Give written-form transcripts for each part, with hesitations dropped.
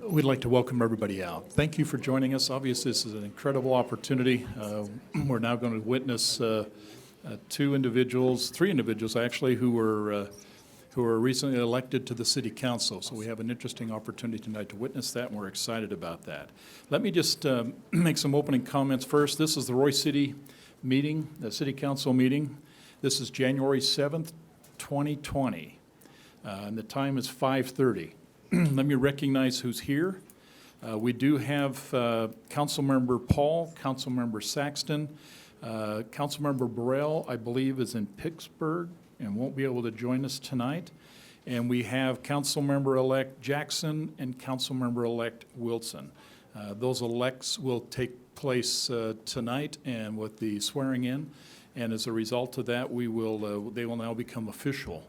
We'd like to welcome everybody out. Thank you for joining us. Obviously, this is an incredible opportunity. We're now going to witness three individuals actually, who were recently elected to the City Council. So we have an interesting opportunity tonight to witness that, and we're excited about that. Let me just make some opening comments first. This is the Royse City meeting, the City Council meeting. This is January 7th, 2020, and the time is 5:30. Let me recognize who's here. We do have Councilmember Paul, Councilmember Saxton, Councilmember Burrell, I believe, is in Pittsburgh and won't be able to join us tonight. And we have Councilmember-elect Jackson and Councilmember-elect Wilson. Those elects will take place tonight and with the swearing in. And as a result of that, they will now become official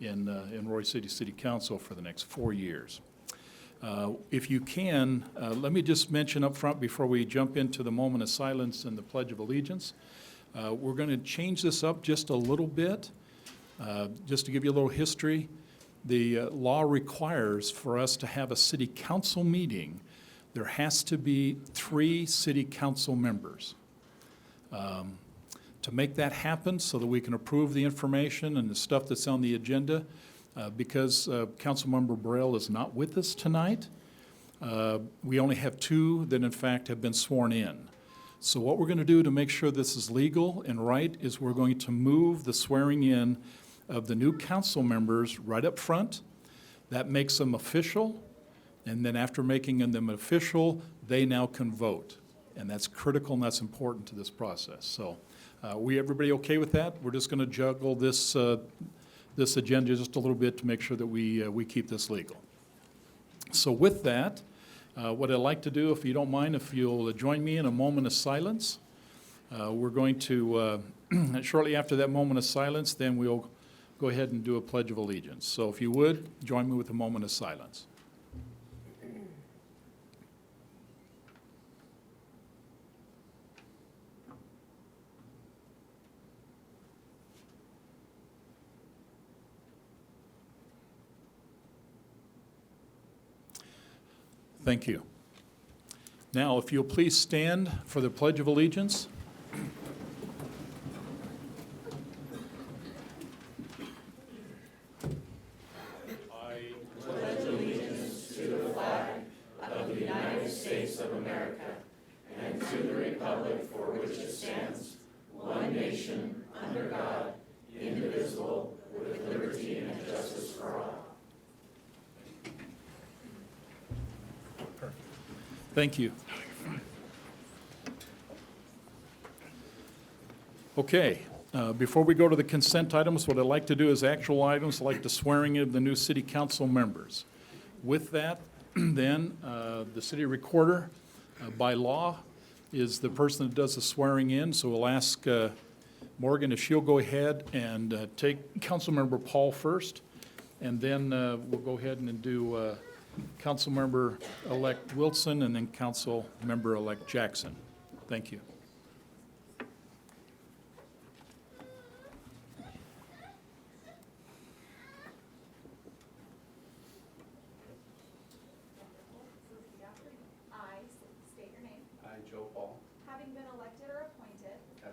in Royse City Council for the next 4 years. If you can, let me just mention up front before we jump into the moment of silence and the Pledge of Allegiance, we're going to change this up just a little bit. Just to give you a little history, the law requires for us to have a City Council meeting, there has to be 3 City Council members. To make that happen so that we can approve the information and the stuff that's on the agenda, because Councilmember Burrell is not with us tonight, we only have 2 that in fact have been sworn in. So what we're going to do to make sure this is legal and right is we're going to move the swearing in of the new council members right up front. That makes them official, and then after making them official, they now can vote. And that's critical and that's important to this process. So everybody okay with that? We're just going to juggle this agenda just a little bit to make sure that we keep this legal. So with that, what I'd like to do, if you don't mind, if you'll join me in a moment of silence. We're going to, shortly after that moment of silence, then we'll go ahead and do a Pledge of Allegiance. So if you would, join me with a moment of silence. Thank you. Now, if you'll please stand for the Pledge of Allegiance. I pledge allegiance to the flag of the United States of America and to the republic for which it stands, one nation, under God, indivisible, with liberty and justice for all. Thank you. Okay, before we go to the consent items, what I'd like to do is actual items like the swearing in of the new City Council members. With that, then, the City Recorder, by law, is the person that does the swearing in, so we'll ask Morgan if she'll go ahead and take Councilmember Paul first, and then we'll go ahead and do Councilmember-elect Wilson and then Councilmember-elect Jackson. Thank you. I state your name. I, Joe Paul, Having been elected or appointed to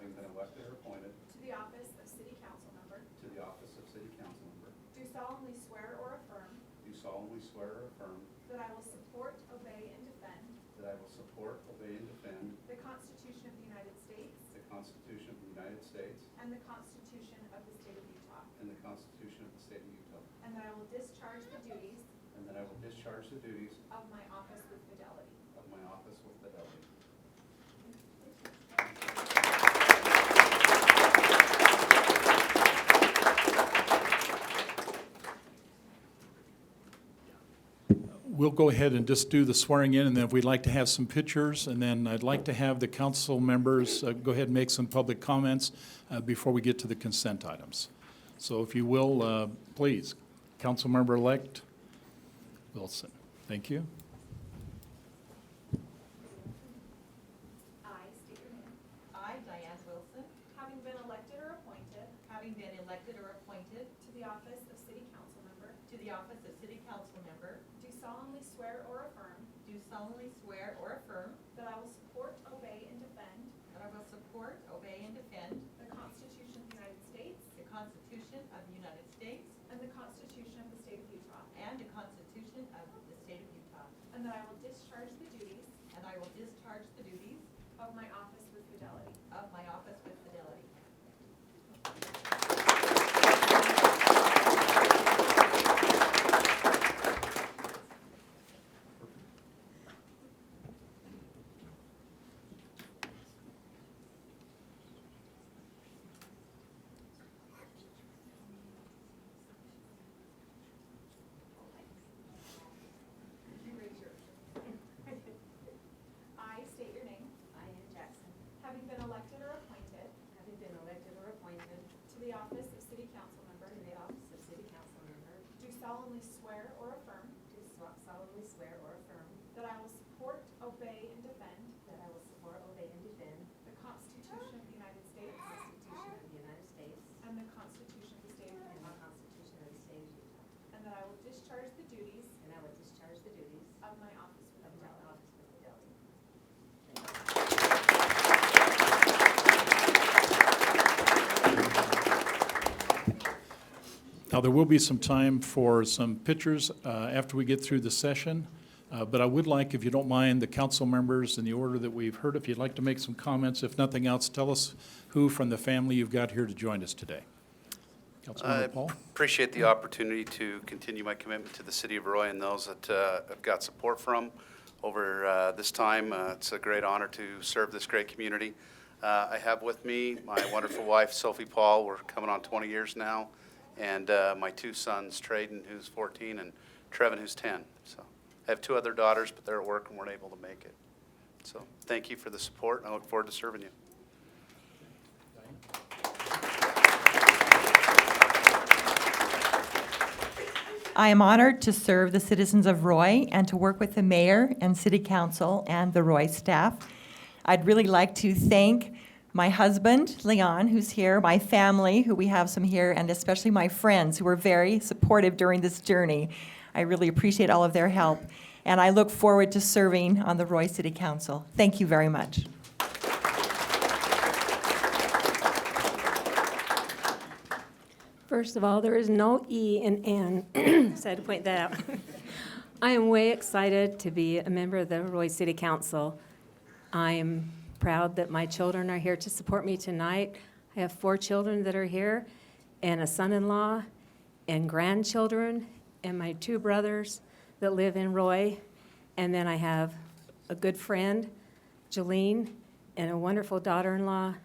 the office of City Council member, City Council member, do solemnly swear or affirm do solemnly swear or affirm that I will support, obey, and defend that I will support, obey, and defend the Constitution of the United States the Constitution of the United States and the Constitution of the State of Utah, and the Constitution of the State of Utah, and that I will discharge the duties and that I will discharge the duties of my office with fidelity. of my office with fidelity. We'll go ahead and just do the swearing in, and then if we'd like to have some pictures, and then I'd like to have the council members go ahead and make some public comments before we get to the consent items. So if you will, please, Councilmember-elect Wilson. Thank you. I state your name. I, Diane Wilson, Having been elected or appointed having been elected or appointed to the office of City Council member, to to the office of City Council Member, do solemnly swear or affirm do solemnly swear or affirm that I will support, obey, and defend that I will support, obey, and defend the Constitution of the United States the Constitution of the United States and the Constitution of the State of Utah, and the Constitution of the State of Utah, and that I will discharge the duties and I will discharge the duties of my office with fidelity. of my office with fidelity. You raise yours. I state your name, I, Ann Jackson, having been elected or appointed having been elected or appointed to the office of City Council Member, to the office of City Council Member, do solemnly swear or affirm do solemnly swear or affirm that I will support, obey, and defend that I will support, obey, and defend the Constitution of the United States the Constitution of the United States and the Constitution of the State of and the Utah, Constitution of the State of Utah, and that I will discharge the duties and I will discharge the duties of my office with of my fidelity. office with fidelity. Now, there will be some time for some pictures after we get through the session, but I would like, if you don't mind, the council members in the order that we've heard, if you'd like to make some comments. If nothing else, tell us who from the family you've got here to join us today. Councilmember Paul? Appreciate the opportunity to continue my commitment to the city of Roy and those that I've got support from over this time. It's a great honor to serve this great community. I have with me my wonderful wife, Sophie Paul. We're coming on 20 years now. And my two sons, Traden, who's 14, and Trevin, who's 10. So I have two other daughters, but they're at work and weren't able to make it. So thank you for the support, and I look forward to serving you. I am honored to serve the citizens of Roy and to work with the mayor and city council and the Roy staff. I'd really like to thank my husband, Leon, who's here, my family, who we have some here, and especially my friends who were very supportive during this journey. I really appreciate all of their help, and I look forward to serving on the Roy City Council. Thank you very much. First of all, there is no E in N, so I had to point that out. I am way excited to be a member of the Roy City Council. I'm proud that my children are here to support me tonight. I have 4 children that are here, and a son-in-law, and grandchildren, and my 2 brothers that live in Roy. And then I have a good friend, Jolene, and a wonderful daughter-in-law.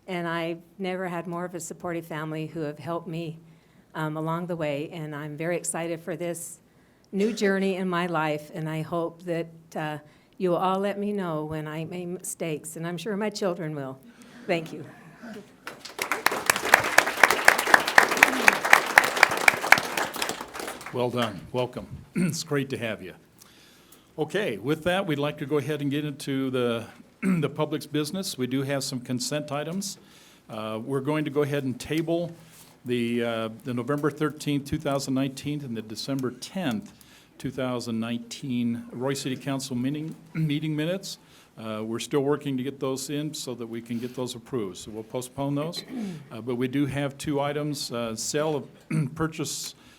And I've never had more of a supportive family who have helped me along the way. And I'm very excited for this new journey in my life. And I hope that you will all let me know when I make mistakes. And I'm sure my children will. Thank you. Well done. Welcome. It's great to have you. Okay, with that, we'd like to go ahead and get into the public's business. We do have some consent items. We're going to go ahead and table the November 13th, 2019 and the December 10th, 2019 Roy City Council meeting minutes. We're still working to get those in so that we can get those approved. So we'll postpone those. But we do have 2 items, sale of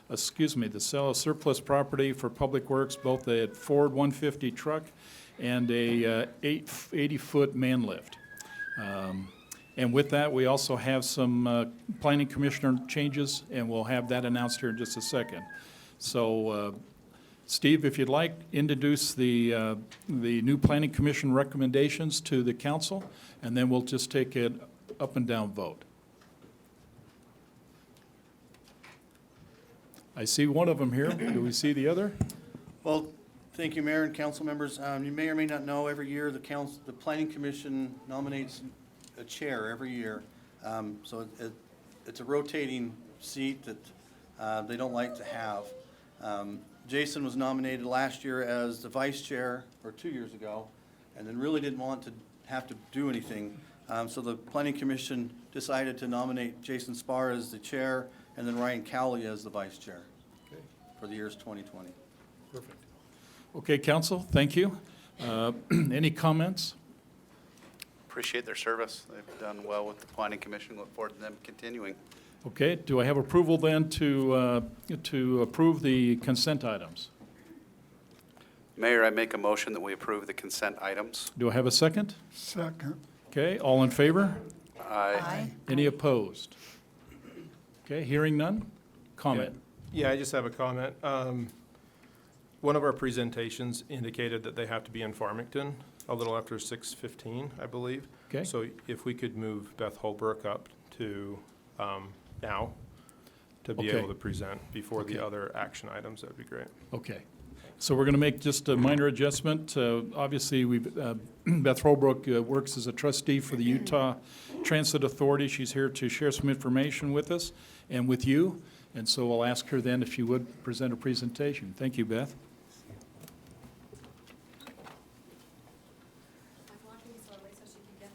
the sale of surplus property for Public Works, both a Ford 150 truck and a 80-foot man lift. And with that, we also have some planning commissioner changes, and we'll have that announced here in just a second. So, Steve, if you'd like, introduce the new planning commission recommendations to the council, and then we'll just take an up and down vote. I see one of them here. Do we see the other? Well, thank you, Mayor and council members. You may or may not know, every year the Planning Commission nominates a chair every year. So it's a rotating seat that they don't like to have. Jason was nominated last year as the vice chair, or 2 years ago, and then really didn't want to have to do anything. So the Planning Commission decided to nominate Jason Spar as the chair, and then Ryan Cowley as the vice chair. Okay. for the years 2020. Perfect. Okay, council, thank you. Any comments? Appreciate their service. They've done well with the planning commission. Look forward to them continuing. Okay, do I have approval then to approve the consent items? Mayor, I make a motion that we approve the consent items. Do I have a second? Second. Okay, all in favor? Aye. Any opposed? Okay, hearing none? Comment? Yeah, I just have a comment. One of our presentations indicated that they have to be in Farmington a little after 6:15, I believe. Okay. So if we could move Beth Holbrook up to now to be Okay. able to present before Okay. the other action items, that'd be great. Okay. So we're going to make just a minor adjustment. Obviously, Beth Holbrook works as a trustee for the Utah Transit Authority. She's here to share some information with us and with you. And so I'll ask her then if she would present a presentation. Thank you, Beth. I'm walking slowly so she can get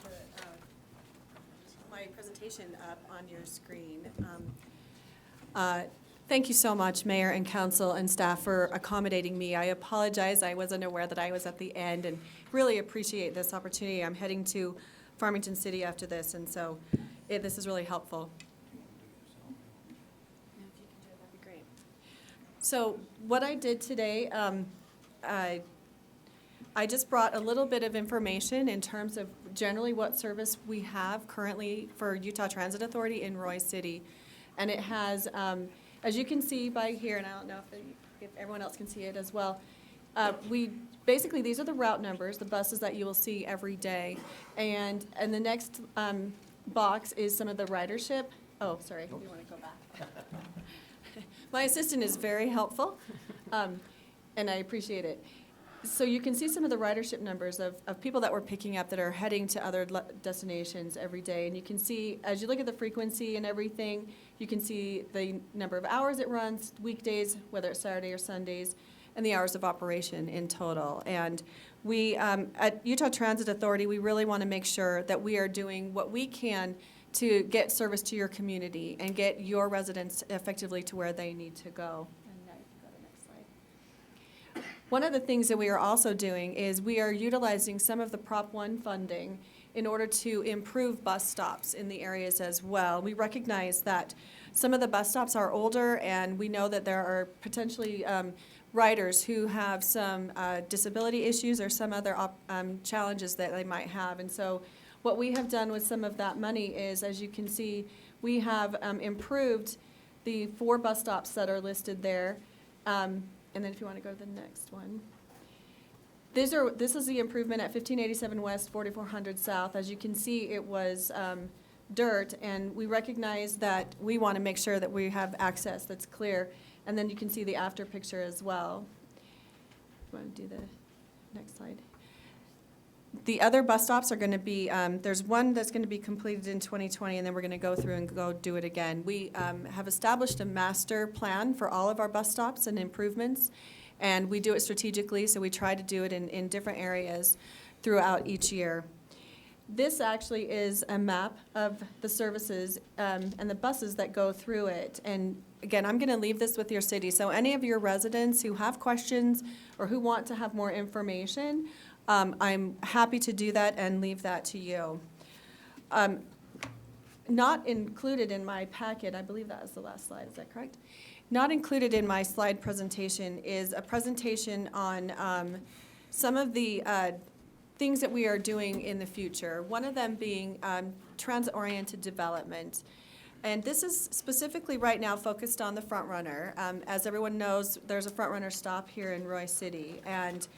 my presentation up on your screen. Thank you so much, Mayor and Council and staff, for accommodating me. I apologize, I wasn't aware that I was at the end, and really appreciate this opportunity. I'm heading to Farmington City after this, and so this is really helpful. Yeah, if you can do it, that'd be great. So what I did today, I just brought a little bit of information in terms of generally what service we have currently for Utah Transit Authority in Roy City. And it has, as you can see by here, and I don't know if everyone else can see it as well, basically, these are the route numbers, the buses that you will see every day. And the next box is some of the ridership. Oh, sorry, you want to go back? My assistant is very helpful, and I appreciate it. So you can see some of the ridership numbers of people that we're picking up that are heading to other destinations every day. And you can see, as you look at the frequency and everything, you can see the number of hours it runs, weekdays, whether it's Saturday or Sundays, and the hours of operation in total. And we, at Utah Transit Authority, we really want to make sure that we are doing what we can to get service to your community and get your residents effectively to where they need to go. And now you can go to the next slide. One of the things that we are also doing is we are utilizing some of the Prop 1 funding in order to improve bus stops in the areas as well. We recognize that some of the bus stops are older, and we know that there are potentially riders who have some disability issues or some other challenges that they might have. And so what we have done with some of that money is, as you can see, we have improved the 4 bus stops that are listed there. And then if you want to go to the next one. This is the improvement at 1587 West, 4400 South. As you can see, it was dirt, and we recognize that we want to make sure that we have access that's clear. And then you can see the after picture as well. You want to do the next slide? The other bus stops are going to be, there's one that's going to be completed in 2020, and then we're going to go through and go do it again. We have established a master plan for all of our bus stops and improvements, and we do it strategically, so we try to do it in different areas throughout each year. This actually is a map of the services and the buses that go through it. And again, I'm going to leave this with your city, so any of your residents who have questions or who want to have more information, I'm happy to do that and leave that to you. Not included in my packet, I believe that was the last slide, is that correct? Not included in my slide presentation is a presentation on some of the things that we are doing in the future. One of them being transit-oriented development. And this is specifically right now focused on the Front Runner. As everyone knows, there's a Front Runner stop here in Roy City, and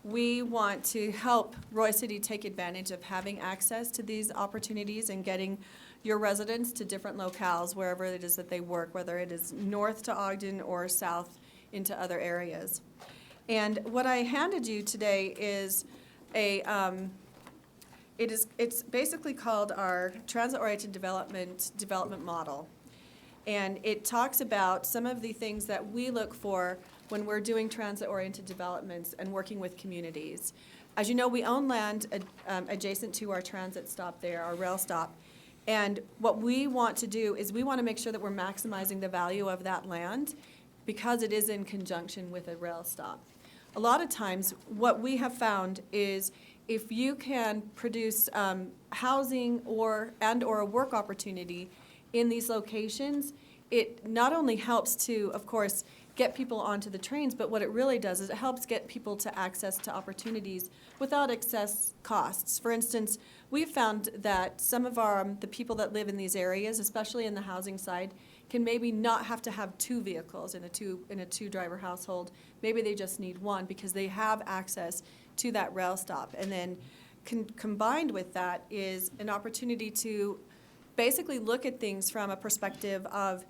we want to help Roy City take advantage of having access to these opportunities and getting your residents to different locales, wherever it is that they work, whether it is north to Ogden or south into other areas. And what I handed you today is it's basically called our transit-oriented development model. And it talks about some of the things that we look for when we're doing transit-oriented developments and working with communities. As you know, we own land adjacent to our transit stop there, our rail stop. And what we want to do is we want to make sure that we're maximizing the value of that land because it is in conjunction with a rail stop. A lot of times, what we have found is if you can produce housing or a work opportunity in these locations, it not only helps to, of course, get people onto the trains, but what it really does is it helps get people to access to opportunities without excess costs. For instance, we've found that some of the people that live in these areas, especially in the housing side, can maybe not have to have two vehicles in a two-driver household. Maybe they just need one because they have access to that rail stop. And then combined with that is an opportunity to basically look at things from a perspective of,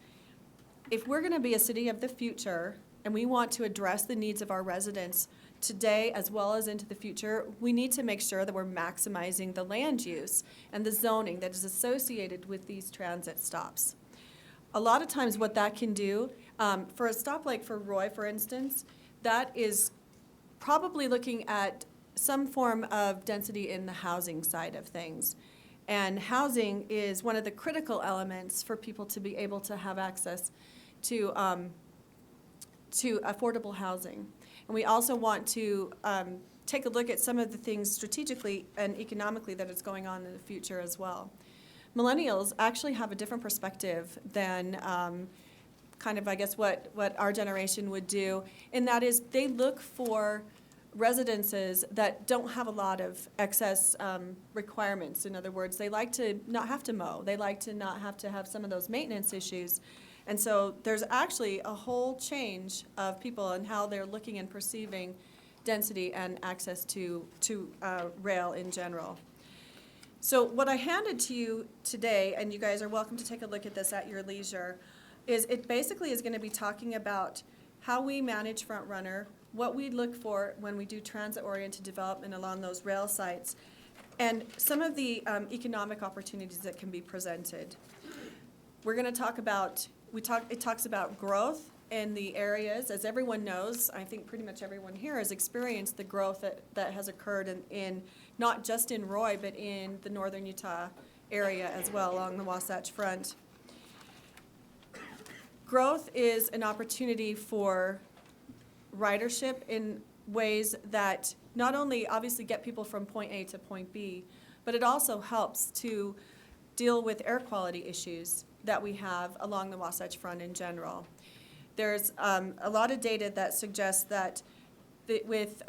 if we're going to be a city of the future and we want to address the needs of our residents today as well as into the future, we need to make sure that we're maximizing the land use and the zoning that is associated with these transit stops. A lot of times what that can do, for a stop like for Roy, for instance, that is probably looking at some form of density in the housing side of things. And housing is one of the critical elements for people to be able to have access to affordable housing. And we also want to take a look at some of the things strategically and economically that is going on in the future as well. Millennials actually have a different perspective than kind of, I guess, what our generation would do, and that is they look for residences that don't have a lot of excess requirements. In other words, they like to not have to mow. They like to not have to have some of those maintenance issues. And so there's actually a whole change of people and how they're looking and perceiving density and access to rail in general. So what I handed to you today, and you guys are welcome to take a look at this at your leisure, is it basically is going to be talking about how we manage Front Runner, what we look for when we do transit-oriented development along those rail sites, and some of the economic opportunities that can be presented. We're going to talk about, it talks about growth in the areas. As everyone knows, I think pretty much everyone here has experienced the growth that has occurred in not just in Roy, but in the northern Utah area as well, along the Wasatch Front. Growth is an opportunity for ridership in ways that not only obviously get people from point A to point B, but it also helps to deal with air quality issues that we have along the Wasatch Front in general. There's a lot of data that suggests that with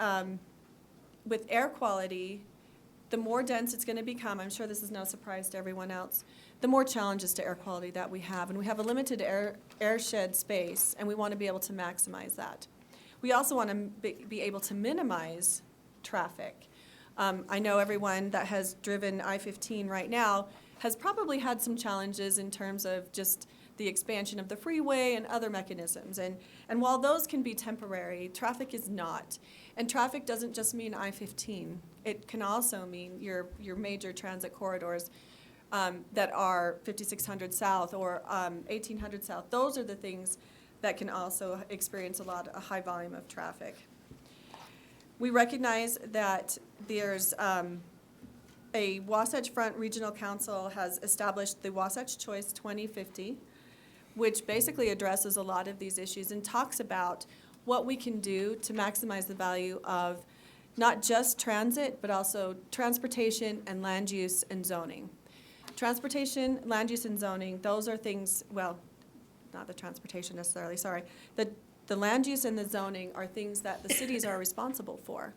air quality, the more dense it's going to become, I'm sure this is no surprise to everyone else, the more challenges to air quality that we have. And we have a limited airshed space, and we want to be able to maximize that. We also want to be able to minimize traffic. I know everyone that has driven I-15 right now has probably had some challenges in terms of just the expansion of the freeway and other mechanisms. And while those can be temporary, traffic is not. And traffic doesn't just mean I-15. It can also mean your major transit corridors that are 5600 South or 1800 South. Those are the things that can also experience a high volume of traffic. We recognize that there's a Wasatch Front Regional Council has established the Wasatch Choice 2050, which basically addresses a lot of these issues and talks about what we can do to maximize the value of not just transit, but also transportation and land use and zoning. Transportation, land use, and zoning, those are things, well, not the transportation necessarily, sorry. The land use and the zoning are things that the cities are responsible for.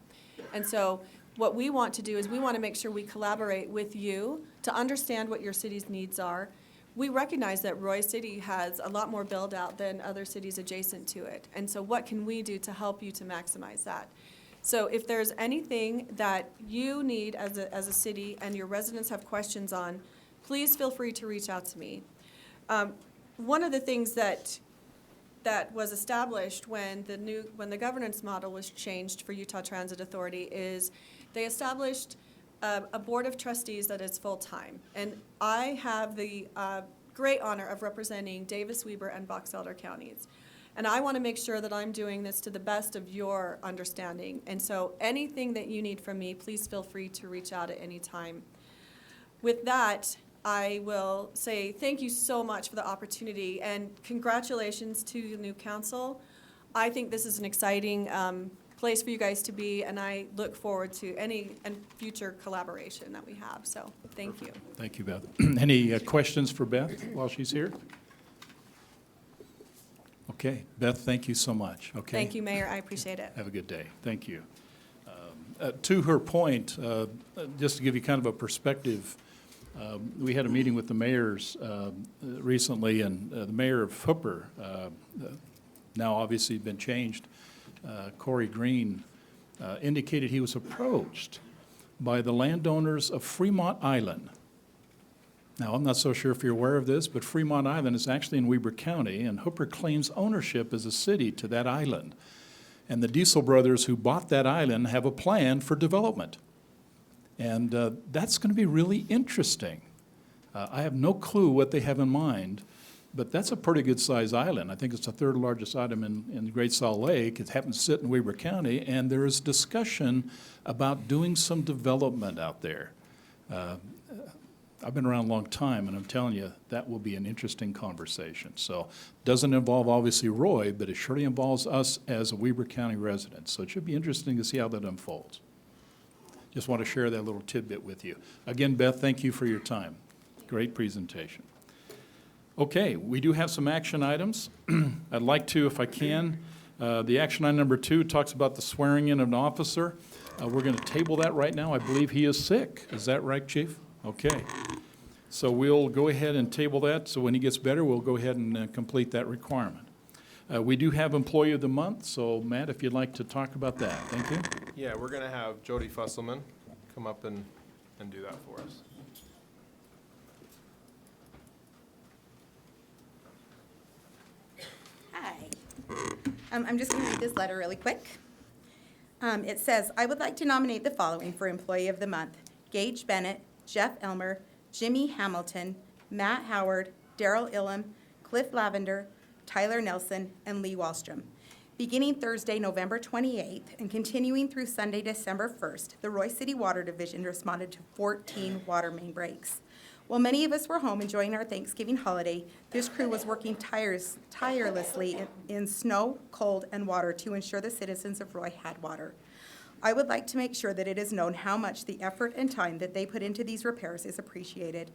And so what we want to do is we want to make sure we collaborate with you to understand what your city's needs are. We recognize that Roy City has a lot more build out than other cities adjacent to it. And so what can we do to help you to maximize that? So if there's anything that you need as a city and your residents have questions on, please feel free to reach out to me. One of the things that was established when the governance model was changed for Utah Transit Authority is they established a board of trustees that is full-time. And I have the great honor of representing Davis, Weber, and Box Elder counties. And I want to make sure that I'm doing this to the best of your understanding. And so anything that you need from me, please feel free to reach out at any time. With that, I will say thank you so much for the opportunity and congratulations to the new council. I think this is an exciting place for you guys to be, and I look forward to any and future collaboration that we have. So thank you. Thank you, Beth. Any questions for Beth while she's here? Okay, Beth, thank you so much, okay? Thank you, Mayor. I appreciate it. Have a good day. Thank you. To her point, just to give you kind of a perspective, we had a meeting with the mayors recently, and the mayor of Hooper, now obviously been changed, Corey Green, indicated he was approached by the landowners of Fremont Island. Now, I'm not so sure if you're aware of this, but Fremont Island is actually in Weber County, and Hooper claims ownership as a city to that island. And the Diesel brothers who bought that island have a plan for development. And that's going to be really interesting. I have no clue what they have in mind, but that's a pretty good-sized island. I think it's the third largest island in the Great Salt Lake. It happens to sit in Weber County, and there is discussion about doing some development out there. I've been around a long time, and I'm telling you, that will be an interesting conversation. So, doesn't involve obviously Roy, but it surely involves us as a Weber County resident. So it should be interesting to see how that unfolds. Just want to share that little tidbit with you. Again, Beth, thank you for your time. Great presentation. Okay, we do have some action items. I'd like to, if I can, the action item number 2 talks about the swearing in of an officer. We're going to table that right now. I believe he is sick. Is that right, Chief? Okay. So we'll go ahead and table that. So when he gets better, we'll go ahead and complete that requirement. We do have Employee of the Month. So Matt, if you'd like to talk about that. Thank you. Yeah, we're going to have Jody Fusselman come up and do that for us. Hi. I'm just going to read this letter really quick. It says, I would like to nominate the following for Employee of the Month: Gage Bennett, Jeff Elmer, Jimmy Hamilton, Matt Howard, Daryl Illam, Cliff Lavender, Tyler Nelson, and Lee Wallstrom. Beginning Thursday, November 28th, and continuing through Sunday, December 1st, the Roy City Water Division responded to 14 water main breaks. While many of us were home enjoying our Thanksgiving holiday, this crew was working tirelessly in snow, cold, and water to ensure the citizens of Roy had water. I would like to make sure that it is known how much the effort and time that they put into these repairs is appreciated.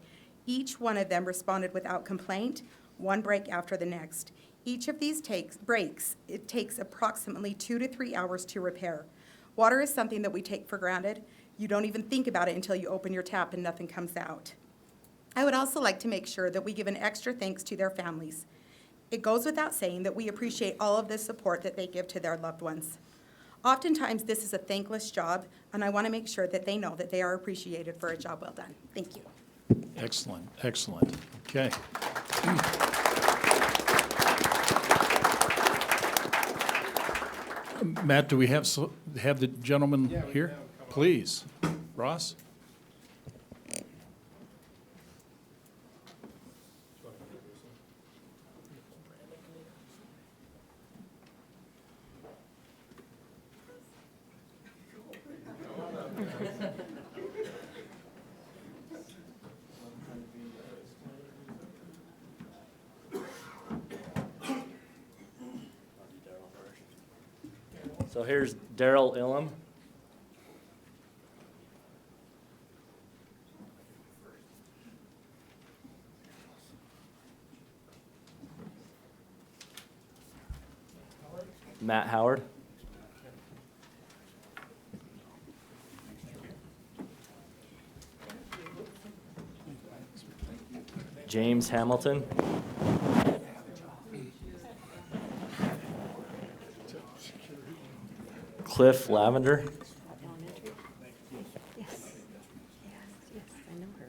Each one of them responded without complaint, one break after the next. Each of these breaks, it takes approximately 2 to 3 hours to repair. Water is something that we take for granted. You don't even think about it until you open your tap and nothing comes out. I would also like to make sure that we give an extra thanks to their families. It goes without saying that we appreciate all of the support that they give to their loved ones. Oftentimes, this is a thankless job, and I want to make sure that they know that they are appreciated for a job well done. Thank you. Excellent, excellent. Okay. Matt, do we have the gentleman here? Please. Ross? So here's Daryl Illam. Matt Howard. James Hamilton. Cliff Lavender. Yes, I know her.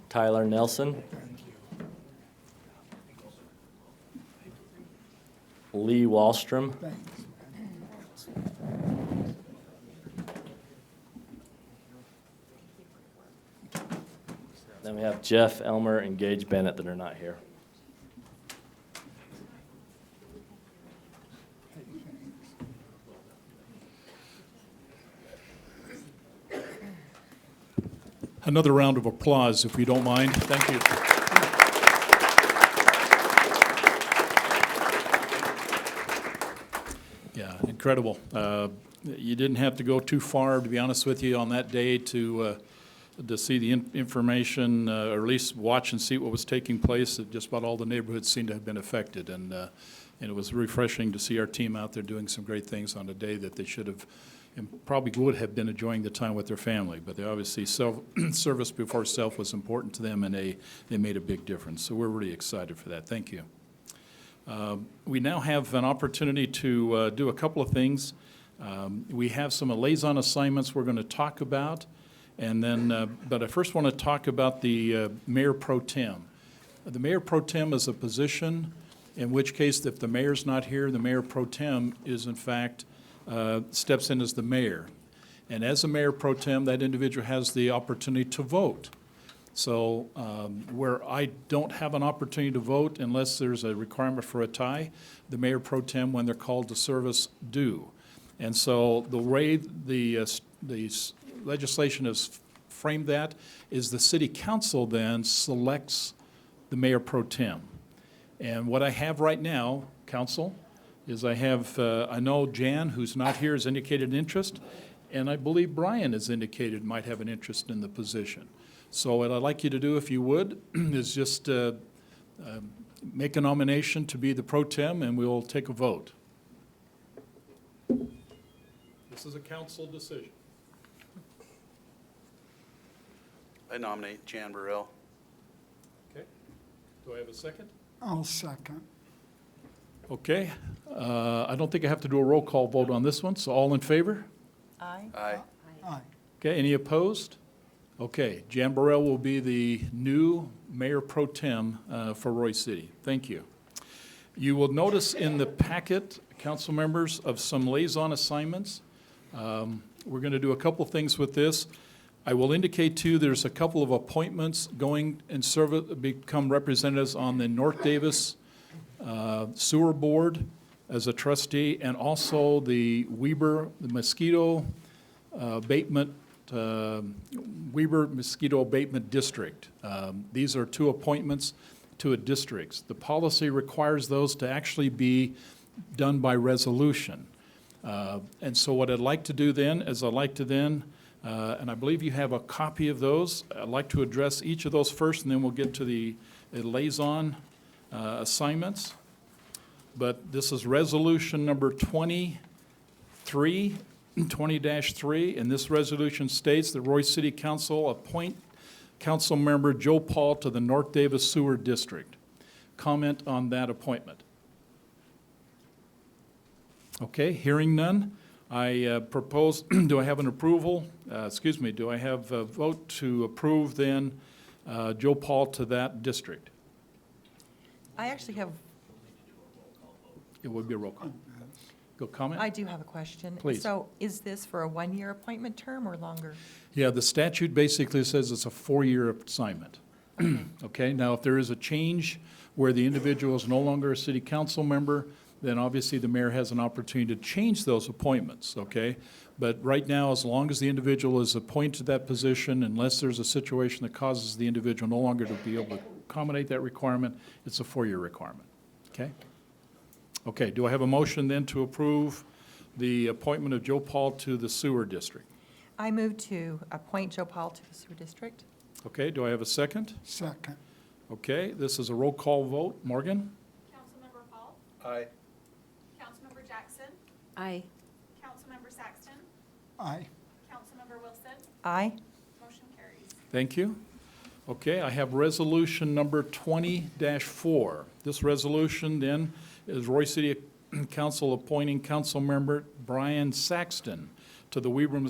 Tyler Nelson. Lee Wallstrom. Then we have Jeff Elmer and Gage Bennett that are not here. another round of applause, if you don't mind. Thank you. Yeah, incredible. You didn't have to go too far, to be honest with you, on that day to see the information, or at least watch and see what was taking place. Just about all the neighborhoods seemed to have been affected, and it was refreshing to see our team out there doing some great things on a day that they should have, and probably would have been enjoying the time with their family. But they obviously, service before self was important to them, and they made a big difference. So we're really excited for that. Thank you. We now have an opportunity to do a couple of things. We have some liaison assignments we're going to talk about, and then, but I first want to talk about the mayor pro tem. The mayor pro tem is a position in which case, if the mayor's not here, the mayor pro tem is in fact steps in as the mayor. And as a mayor pro tem, that individual has the opportunity to vote. So where I don't have an opportunity to vote unless there's a requirement for a tie, the mayor pro tem, when they're called to service, do. And so the way the legislation has framed that is the city council then selects the mayor pro tem. And what I have right now, council, is I have, I know Jan, who's not here, has indicated an interest, and I believe Brian has indicated might have an interest in the position. So what I'd like you to do, if you would, is just make a nomination to be the pro tem, and we'll take a vote. This is a council decision. I nominate Jan Burrell. Okay. Do I have a second? I'll second. Okay. I don't think I have to do a roll call vote on this one, so all in favor? Aye. Aye. Aye. Okay, any opposed? Okay, Jan Burrell will be the new mayor pro tem for Roy City. Thank you. You will notice in the packet, council members, of some liaison assignments. We're going to do a couple things with this. I will indicate too, there's a couple of appointments going and become representatives on the North Davis Sewer Board as a trustee, and also the Mosquito Abatement District. These are two appointments to a district. The policy requires those to actually be done by resolution. And so what I'd like to do then is I'd like to then, and I believe you have a copy of those, I'd like to address each of those first, and then we'll get to the liaison assignments. But this is resolution number 20-3, and this resolution states that Roy City Council appoint Council Member Joe Paul to the North Davis Sewer District. Comment on that appointment. Okay, hearing none, I propose, do I have an approval? Do I have a vote to approve then Joe Paul to that district? I actually have, It would be a roll call. Go comment? I do have a question. Please. So is this for a one-year appointment term or longer? Yeah, the statute basically says it's a 4-year assignment. Okay, now if there is a change where the individual is no longer a city council member, then obviously the mayor has an opportunity to change those appointments, okay? But right now, as long as the individual is appointed to that position, unless there's a situation that causes the individual no longer to be able to accommodate that requirement, it's a 4-year requirement, okay? Okay, do I have a motion then to approve the appointment of Joe Paul to the sewer district? I move to appoint Joe Paul to the sewer district. Okay, do I have a second? Second. Okay, this is a roll call vote. Morgan? Councilmember Hall, Aye. Councilmember Jackson, Aye. Councilmember Saxton, Aye. Councilmember Wilson, Aye. motion carries. Thank you. Okay, I have resolution number 20-4. This resolution then is Roy City Council appointing Council Member Brian Saxton to the Weber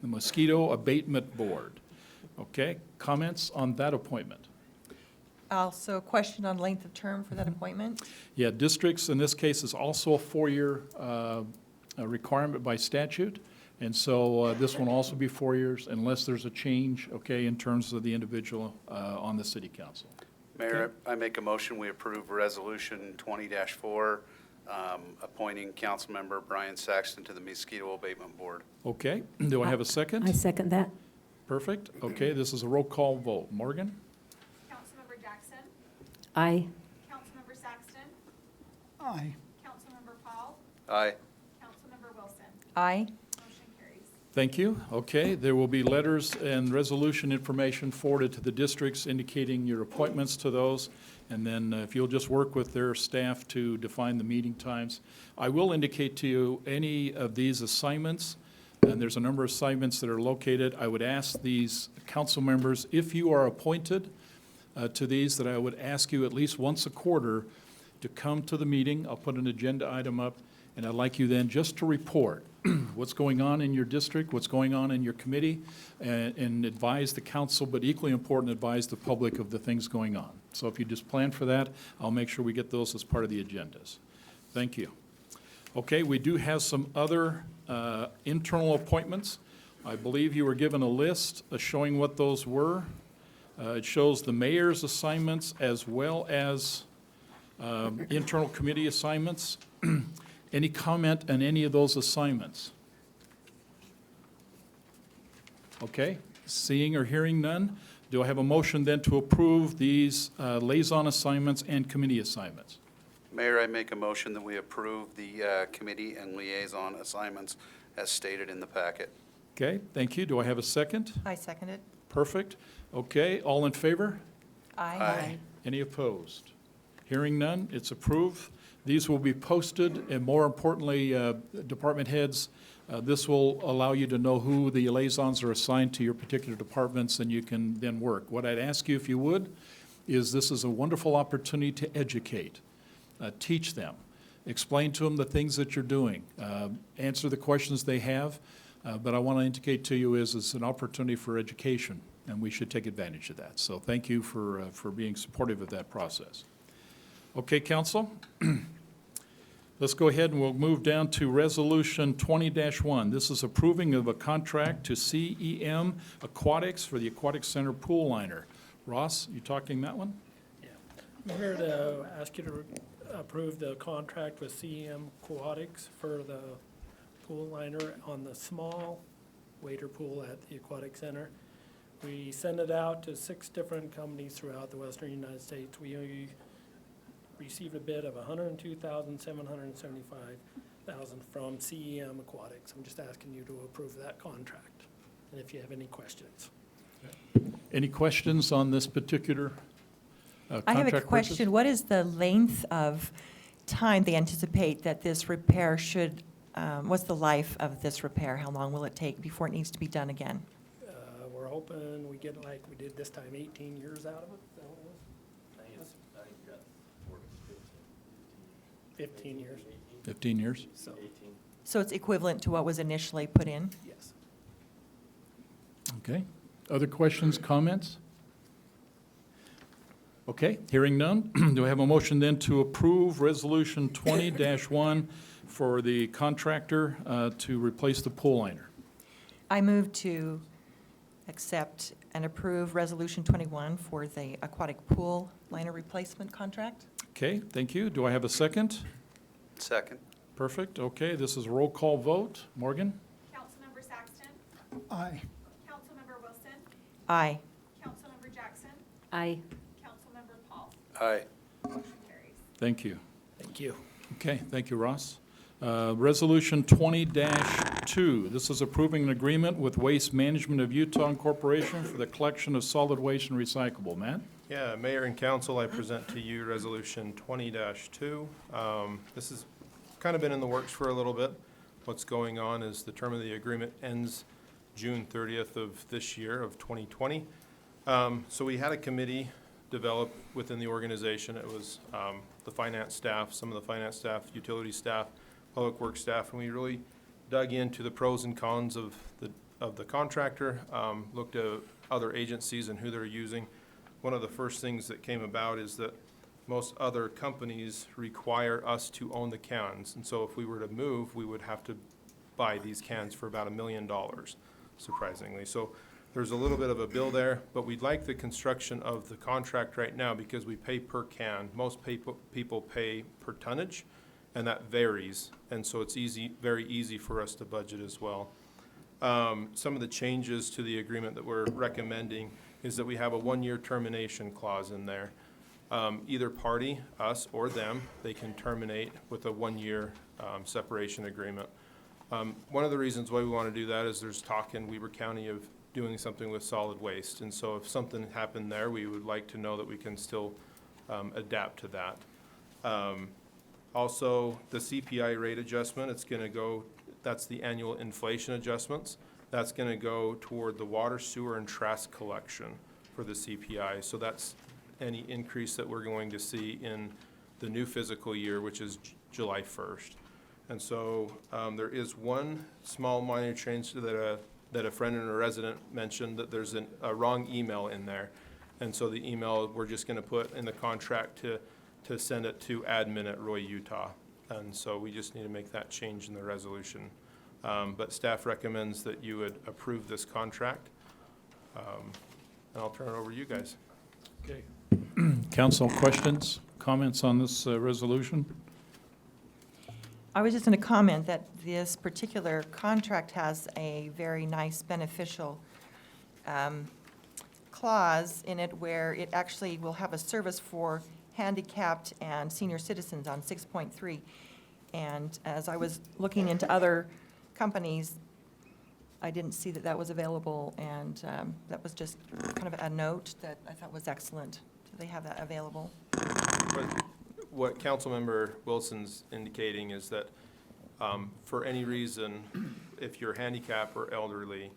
Mosquito Abatement Board. Okay, comments on that appointment? Also, a question on length of term for that appointment? Yeah, districts in this case is also a 4-year requirement by statute. And so this one will also be 4 years unless there's a change, okay, in terms of the individual on the city council. Mayor, I make a motion, we approve resolution 20-4, appointing Councilmember Brian Saxton to the Mosquito Abatement Board. Okay, do I have a second? I second that. Perfect. Okay, this is a roll call vote. Morgan? Councilmember Jackson, Aye. Councilmember Saxton, Aye. Councilmember Paul, Aye. Councilmember Wilson. Aye. Motion carries. Thank you. Okay, there will be letters and resolution information forwarded to the districts indicating your appointments to those. And then if you'll just work with their staff to define the meeting times. I will indicate to you any of these assignments, and there's a number of assignments that are located. I would ask these council members, if you are appointed to these, that I would ask you at least once a quarter to come to the meeting. I'll put an agenda item up, and I'd like you then just to report what's going on in your district, what's going on in your committee, and advise the council, but equally important, advise the public of the things going on. So if you just plan for that, I'll make sure we get those as part of the agendas. Thank you. Okay, we do have some other internal appointments. I believe you were given a list showing what those were. It shows the mayor's assignments as well as internal committee assignments. Any comment on any of those assignments? Okay, seeing or hearing none, do I have a motion then to approve these liaison assignments and committee assignments? Mayor, I make a motion that we approve the committee and liaison assignments as stated in the packet. Okay, thank you. Do I have a second? I second it. Perfect. Okay, all in favor? Aye. Any opposed? Hearing none, it's approved. These will be posted, and more importantly, department heads, this will allow you to know who the liaisons are assigned to your particular departments, and you can then work. What I'd ask you, if you would, is this is a wonderful opportunity to educate, teach them, explain to them the things that you're doing, answer the questions they have. But I want to indicate to you is it's an opportunity for education, and we should take advantage of that. So thank you for being supportive of that process. Okay, council, let's go ahead and we'll move down to Resolution 20-1. This is approving of a contract to CEM Aquatics for the Aquatic Center pool liner. Ross, you talking that one? I'm here to ask you to approve the contract with CEM Aquatics for the pool liner on the small wader pool at the Aquatic Center. We send it out to 6 different companies throughout the western United States. We received a bid of $102,775,000 from CEM Aquatics. I'm just asking you to approve that contract, and if you have any questions. Any questions on this particular I contract have a purchase? question. What is the length of time they anticipate that this repair should, what's the life of this repair? How long will it take before it needs to be done again? We're hoping we get, like we did this time, 18 years out of it. Is that what it was? 15 years. 15 years? So, So it's equivalent to what was initially put in? yes. Okay. Other questions, comments? Okay, hearing none. Do I have a motion then to approve Resolution 20-1 for the contractor to replace the pool liner? I move to accept and approve Resolution 21 for the aquatic pool liner replacement contract. Okay, thank you. Do I have a second? Second. Perfect. Okay, this is a roll call vote. Morgan? Councilmember Saxton, Aye. Councilmember Wilson, Aye. Councilmember Jackson, Aye. Councilmember Paul. Aye. Motion carries. Thank you. Thank you. Okay, thank you, Ross. Resolution 20-2. This is approving an agreement with Waste Management of Utah Incorporation for the collection of solid waste and recyclable. Matt? Yeah, Mayor and Council, I present to you Resolution 20-2. This has kind of been in the works for a little bit. What's going on is the term of the agreement ends June 30th of this year, of 2020. So we had a committee develop within the organization. It was the finance staff, some of the finance staff, utility staff, public works staff, and we really dug into the pros and cons of the contractor, looked at other agencies and who they're using. One of the first things that came about is that most other companies require us to own the cans. And so if we were to move, we would have to buy these cans for about $1 million, surprisingly. So there's a little bit of a bill there, but we'd like the construction of the contract right now because we pay per can. Most people pay per tonnage, and that varies. And so it's easy, very easy for us to budget as well. Some of the changes to the agreement that we're recommending is that we have a one-year termination clause in there. Either party, us or them, they can terminate with a one-year separation agreement. One of the reasons why we want to do that is there's talk in Weber County of doing something with solid waste. And so if something happened there, we would like to know that we can still adapt to that. Also, the CPI rate adjustment, it's going to go, that's the annual inflation adjustments. That's going to go toward the water, sewer, and trash collection for the CPI. So that's any increase that we're going to see in the new fiscal year, which is July 1st. And so there is one small minor change that a friend and a resident mentioned, that there's a wrong email in there. And so the email, we're just going to put in the contract to send it to admin@Roy, Utah. And so we just need to make that change in the resolution. But staff recommends that you would approve this contract. And I'll turn it over to you guys. Okay. Council, questions, comments on this resolution? I was just going to comment that this particular contract has a very nice beneficial clause in it where it actually will have a service for handicapped and senior citizens on 6.3. And as I was looking into other companies, I didn't see that that was available, and that was just kind of a note that I thought was excellent. Do they have that available? But what Councilmember Wilson's indicating is that for any reason, if you're handicapped or elderly,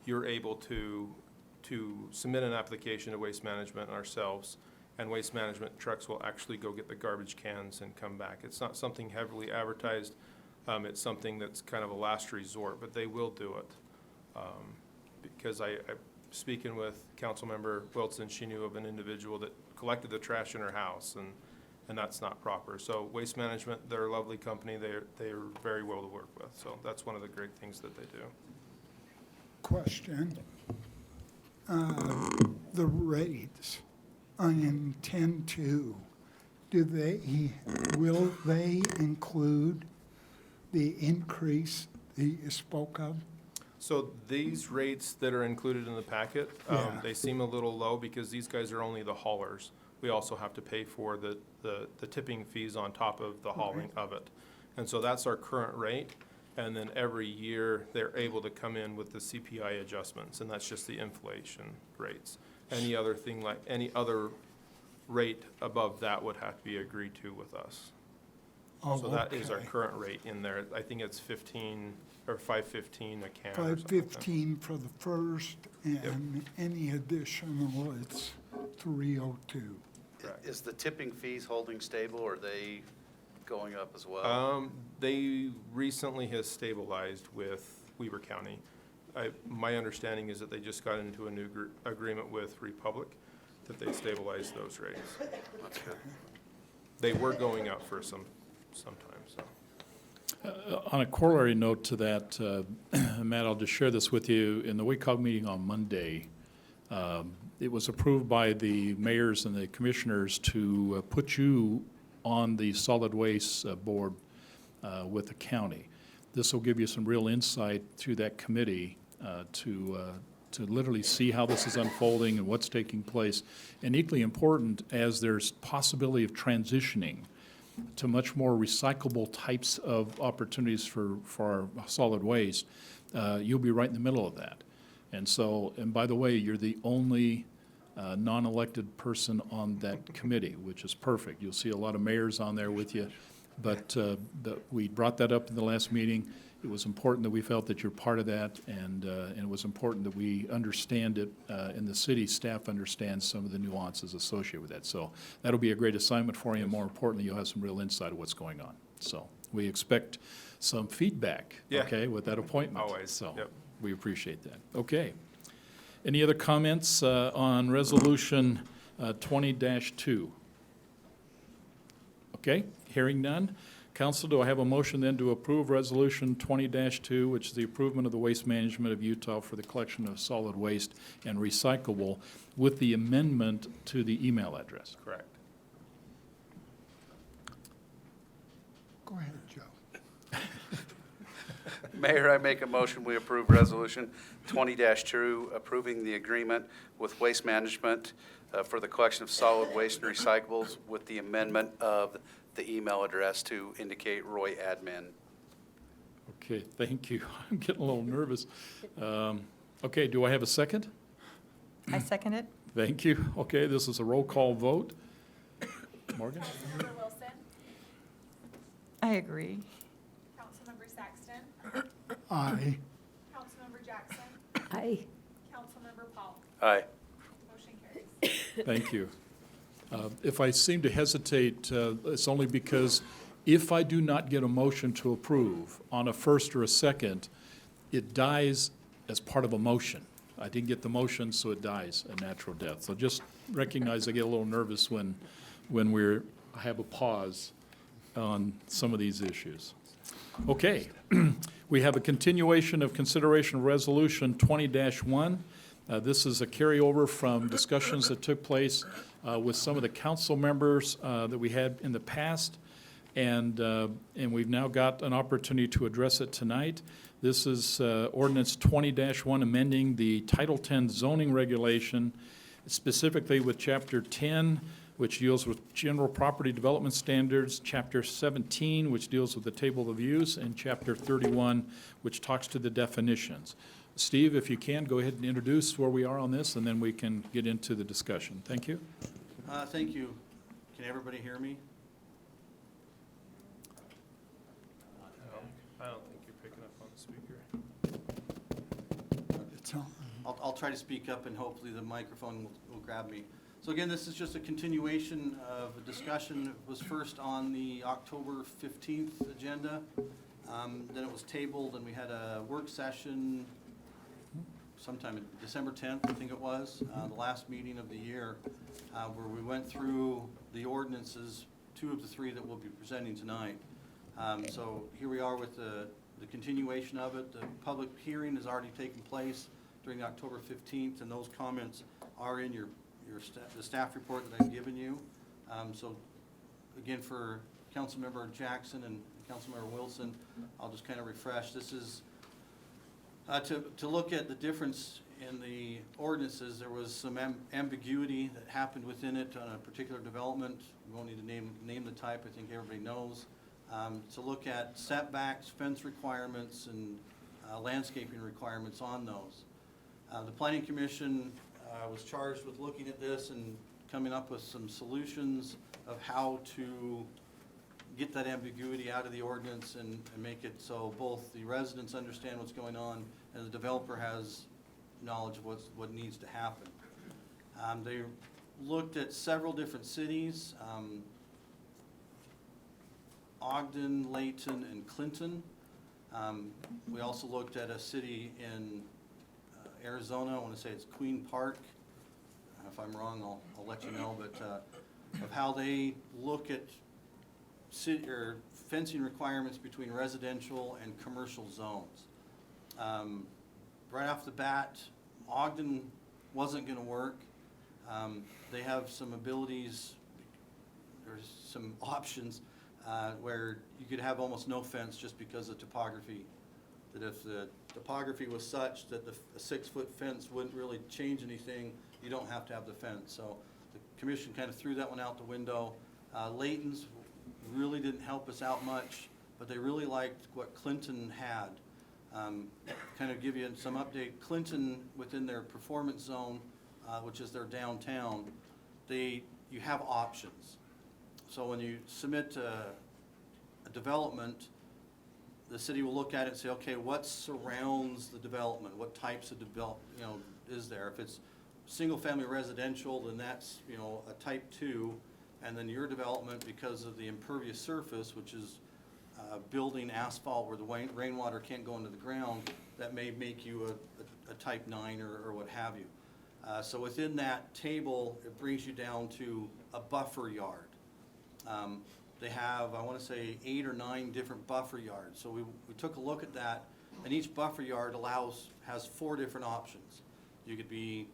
you're able to submit an application to Waste Management ourselves, and Waste Management trucks will actually go get the garbage cans and come back. It's not something heavily advertised. It's something that's kind of a last resort, but they will do it. Because I speaking with Councilmember Wilson, she knew of an individual that collected the trash in her house, and that's not proper. So Waste Management, they're a lovely company. They're very well to work with. So that's one of the great things that they do. Question. The rates on 10.2, will they include the increase that you spoke of? So these rates that are included in the packet, they seem a little low because these guys are only the haulers. We also have to pay for the tipping fees on top of the hauling of it. And so that's our current rate. And then every year, they're able to come in with the CPI adjustments, and that's just the inflation rates. Any other thing, like any other rate above that would have to be agreed to with us. Oh, So that is our okay. current rate in there. I think it's 15 or $5.15 a can or something. $5.15 for the first, and any additional, it's $3.02. Correct. Is the tipping fees holding stable, or are they going up as well? They recently has stabilized with Weber County. My understanding is that they just got into a new agreement with Republic, that they stabilized those rates. That's good. They were going up for some time, so. On a corollary note to that, Matt, I'll just share this with you. In the WCOG meeting on Monday, it was approved by the mayors and the commissioners to put you on the solid waste board with the county. This will give you some real insight through that committee to literally see how this is unfolding and what's taking place. And equally important, as there's possibility of transitioning to much more recyclable types of opportunities for our solid waste, you'll be right in the middle of that. And so, and by the way, you're the only non-elected person on that committee, which is perfect. You'll see a lot of mayors on there with you. But we brought that up in the last meeting. It was important that we felt that you're part of that, and it was important that we understand it, and the city staff understands some of the nuances associated with that. So that'll be a great assignment for you, and more importantly, you'll have some real insight of what's going on. So we expect some feedback, okay, with that appointment. Always, So yep. we appreciate that. Okay. Any other comments on Resolution 20-2? Okay, hearing none. Council, do I have a motion then to approve Resolution 20-2, which is the improvement of the waste management of Utah for the collection of solid waste and recyclable, with the amendment to the email address? Correct. Go ahead, Joe. Mayor, I make a motion, we approve Resolution 20-2, approving the agreement with Waste Management for the collection of solid waste and recyclables with the amendment of the email address to indicate Roy Admin. Okay, thank you. I'm getting a little nervous. Okay, do I have a second? I second it. Thank you. Okay, this is a roll call vote. Morgan? Councilmember Wilson, I agree. Councilmember Saxton, Aye. Councilmember Jackson, Aye. Councilmember Paul. Aye. Motion carries. Thank you. If I seem to hesitate, it's only because if I do not get a motion to approve on a first or a second, it dies as part of a motion. I didn't get the motion, so it dies a natural death. So just recognize I get a little nervous when I have a pause on some of these issues. Okay, we have a continuation of consideration of Resolution 20-1. This is a carryover from discussions that took place with some of the council members that we had in the past, and we've now got an opportunity to address it tonight. This is ordinance 20-1, amending the Title 10 zoning regulation, specifically with Chapter 10, which deals with general property development standards, Chapter 17, which deals with the table of use, and Chapter 31, which talks to the definitions. Steve, if you can, go ahead and introduce where we are on this, and then we can get into the discussion. Thank you. Thank you. Can everybody hear me? I don't think you're picking up on the speaker. It's on. I'll try to speak up and hopefully the microphone will grab me. So again, this is just a continuation of a discussion. It was first on the October 15th agenda. Then it was tabled and we had a work session sometime in December 10th, I think it was, the last meeting of the year, where we went through the ordinances, 2 of the 3 that we'll be presenting tonight. So here we are with the continuation of it. The public hearing has already taken place during October 15th, and those comments are in the staff report that I've given you. So again, for Councilmember Jackson and Councilmember Wilson, I'll just kind of refresh. This is to look at the difference in the ordinances. There was some ambiguity that happened within it on a particular development. We won't need to name the type, I think everybody knows. To look at setbacks, fence requirements, and landscaping requirements on those. The Planning Commission was charged with looking at this and coming up with some solutions of how to get that ambiguity out of the ordinance and make it so both the residents understand what's going on and the developer has knowledge of what needs to happen. They looked at several different cities, Ogden, Layton, and Clinton. We also looked at a city in Arizona. I want to say it's Queen Park. If I'm wrong, I'll let you know, but of how they look at city or fencing requirements between residential and commercial zones. Right off the bat, Ogden wasn't going to work. They have some abilities, there's some options where you could have almost no fence just because of topography. That if the topography was such that a 6-foot fence wouldn't really change anything, you don't have to have the fence. So the commission kind of threw that one out the window. Layton's really didn't help us out much, but they really liked what Clinton had. Kind of give you some update. Clinton, within their performance zone, which is their downtown, you have options. So when you submit a development, the city will look at it and say, okay, what surrounds the development? What types of is there? If it's single-family residential, then that's, a type 2. And then your development, because of the impervious surface, which is building asphalt where the rainwater can't go into the ground, that may make you a type 9 or what have you. So within that table, it brings you down to a buffer yard. They have, I want to say, 8 or 9 different buffer yards. So we took a look at that, and each buffer yard has 4 different options. You could be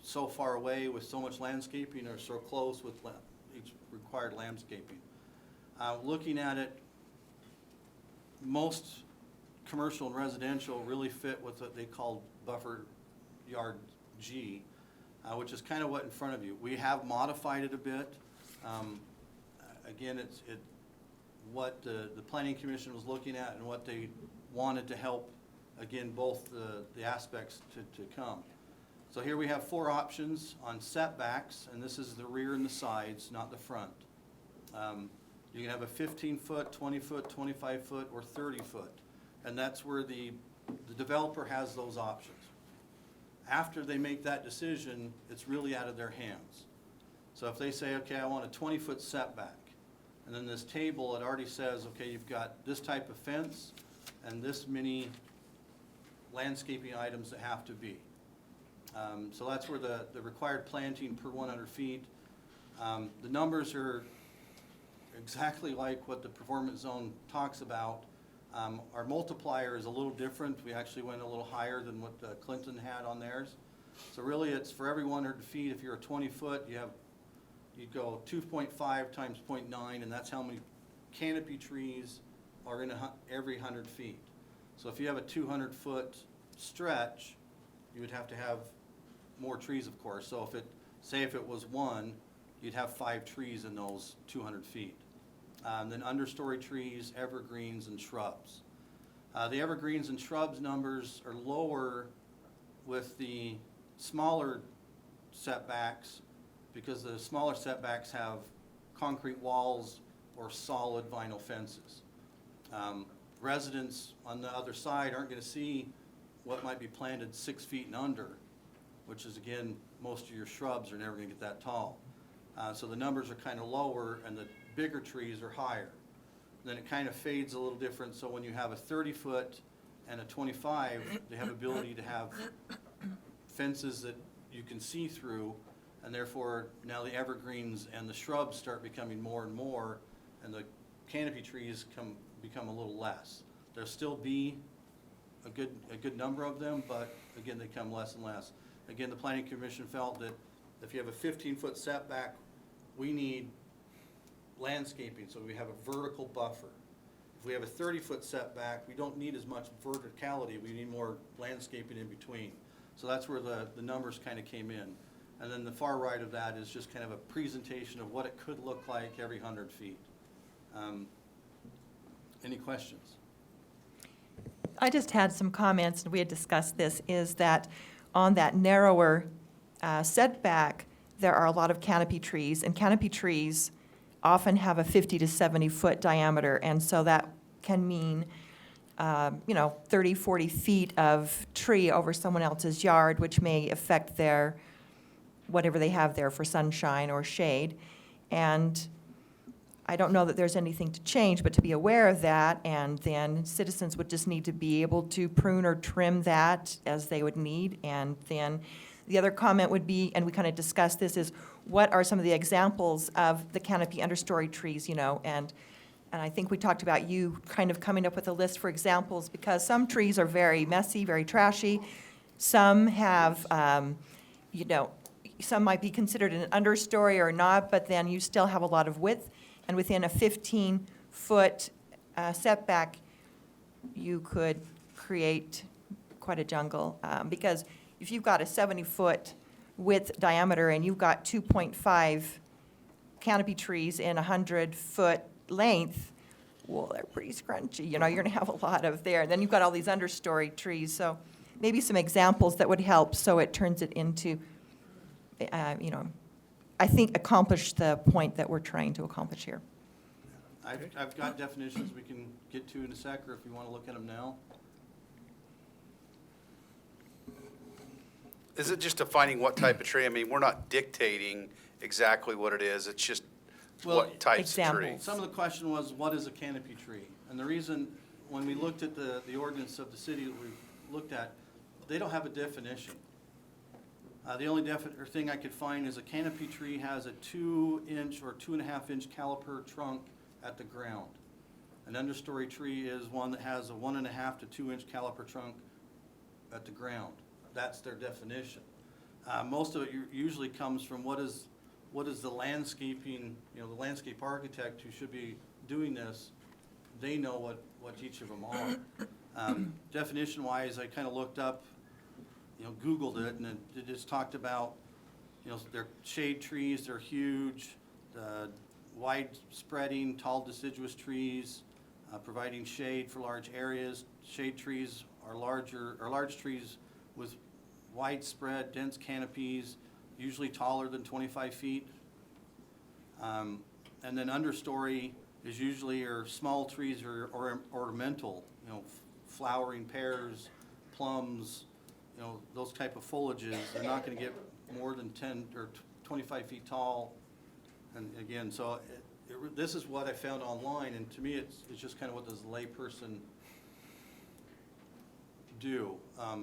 so far away with so much landscaping or so close with each required landscaping. Looking at it, most commercial and residential really fit with what they call buffer yard G, which is kind of what in front of you. We have modified it a bit. Again, it's what the Planning Commission was looking at and what they wanted to help, again, both the aspects to come. So here we have 4 options on setbacks, and this is the rear and the sides, not the front. You can have a 15-foot, 20-foot, 25-foot, or 30-foot, and that's where the developer has those options. After they make that decision, it's really out of their hands. So if they say, okay, I want a 20-foot setback, and then this table, it already says, okay, you've got this type of fence and this many landscaping items that have to be. So that's where the required planting per 100 feet. The numbers are exactly like what the performance zone talks about. Our multiplier is a little different. We actually went a little higher than what Clinton had on theirs. So really it's for every 100 feet, if you're a 20-foot, you'd go 2.5 times 0.9, and that's how many canopy trees are in every 100 feet. So if you have a 200-foot stretch, you would have to have more trees, of course. So if it was 1, you'd have 5 trees in those 200 feet. Then understory trees, evergreens, and shrubs. The evergreens and shrubs numbers are lower with the smaller setbacks because the smaller setbacks have concrete walls or solid vinyl fences. Residents on the other side aren't going to see what might be planted 6 feet and under, which is, again, most of your shrubs are never going to get that tall. So the numbers are kind of lower and the bigger trees are higher. Then it kind of fades a little different, so when you have a 30-foot and a 25, they have ability to have fences that you can see through, and therefore now the evergreens and the shrubs start becoming more and more, and the canopy trees become a little less. There'll still be a good number of them, but again, they come less and less. Again, the Planning Commission felt that if you have a 15-foot setback, we need landscaping, so we have a vertical buffer. If we have a 30-foot setback, we don't need as much verticality, we need more landscaping in between. So that's where the numbers kind of came in. And then the far right of that is just kind of a presentation of what it could look like every 100 feet. Any questions? I just had some comments, and we had discussed this, is that on that narrower setback, there are a lot of canopy trees, and canopy trees often have a 50 to 70-foot diameter, and so that can mean 30, 40 feet of tree over someone else's yard, which may affect their, whatever they have there for sunshine or shade. And I don't know that there's anything to change, but to be aware of that, and then citizens would just need to be able to prune or trim that as they would need. And then the other comment would be, and we kind of discussed this, is what are some of the examples of the canopy understory trees, and I think we talked about you kind of coming up with a list for examples, because some trees are very messy, very trashy. Some have, some might be considered an understory or not, but then you still have a lot of width. And within a 15-foot setback, you could create quite a jungle. Because if you've got a 70-foot width diameter and you've got 2.5 canopy trees in a 100-foot length, well, they're pretty scrunchy. You're going to have a lot of there. And then you've got all these understory trees. So maybe some examples that would help so it turns it into, I think, accomplish the point that we're trying to accomplish here. I've got definitions we can get to in a sec, or if you want to look at them now. Is it just defining what type of tree? I mean, we're not dictating exactly what it is, it's just what types of tree. examples. Some of the question was, what is a canopy tree? And the reason, when we looked at the ordinance of the city that we looked at, they don't have a definition. The only thing I could find is a canopy tree has a 2-inch or 2.5-inch caliper trunk at the ground. An understory tree is one that has a 1.5 to 2-inch caliper trunk at the ground. That's their definition. Most of it usually comes from what is the landscaping, the landscape architect who should be doing this, they know what each of them are. Definition-wise, I kind of looked up, Googled it, and it just talked about, they're shade trees, they're huge, wide-spreading, tall deciduous trees, providing shade for large areas. Shade trees are large trees with widespread, dense canopies, usually taller than 25 feet. And then understory is usually small trees or ornamental, flowering pears, plums, those type of foliages. They're not going to get more than 10 or 25 feet tall. And again, so this is what I found online, and to me, it's just kind of what does a layperson do. I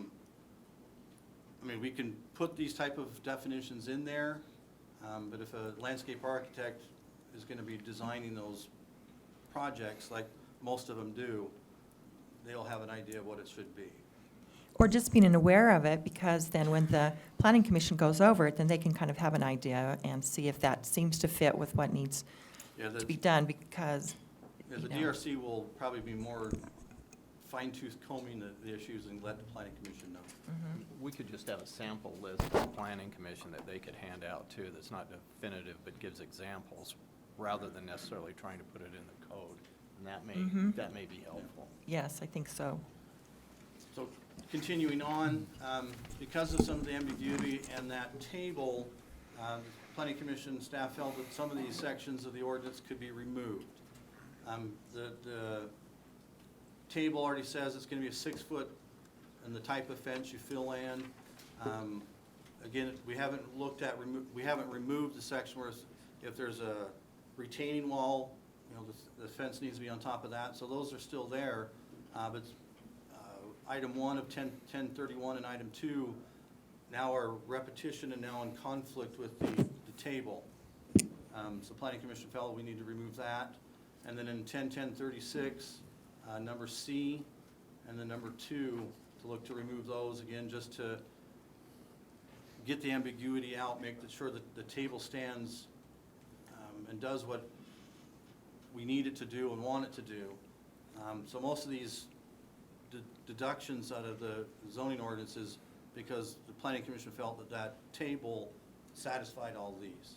mean, we can put these type of definitions in there, but if a landscape architect is going to be designing those projects, like most of them do, they'll have an idea of what it should be. Or just being aware of it, because then when the planning commission goes over it, then they can kind of have an idea and see if that seems to fit with what needs to be done, because, The DRC will probably be more fine-tooth combing the issues and let the planning commission know. We could just have a sample list of the planning commission that they could hand out too, that's not definitive, but gives examples, rather than necessarily trying to put it in the code. And that may be helpful. yes, I think so. So continuing on, because of some of the ambiguity and that table, the planning commission staff felt that some of these sections of the ordinance could be removed. The table already says it's going to be a 6 foot and the type of fence you fill in. Again, we haven't we haven't removed the section where if there's a retaining wall, the fence needs to be on top of that. So those are still there, but item 1 of 1031 and item 2 now are repetition and now in conflict with the table. So planning commission felt we need to remove that. And then in 101036, number C and then number 2, to look to remove those again, just to get the ambiguity out, make sure that the table stands and does what we need it to do and want it to do. So most of these deductions out of the zoning ordinances, because the planning commission felt that table satisfied all these.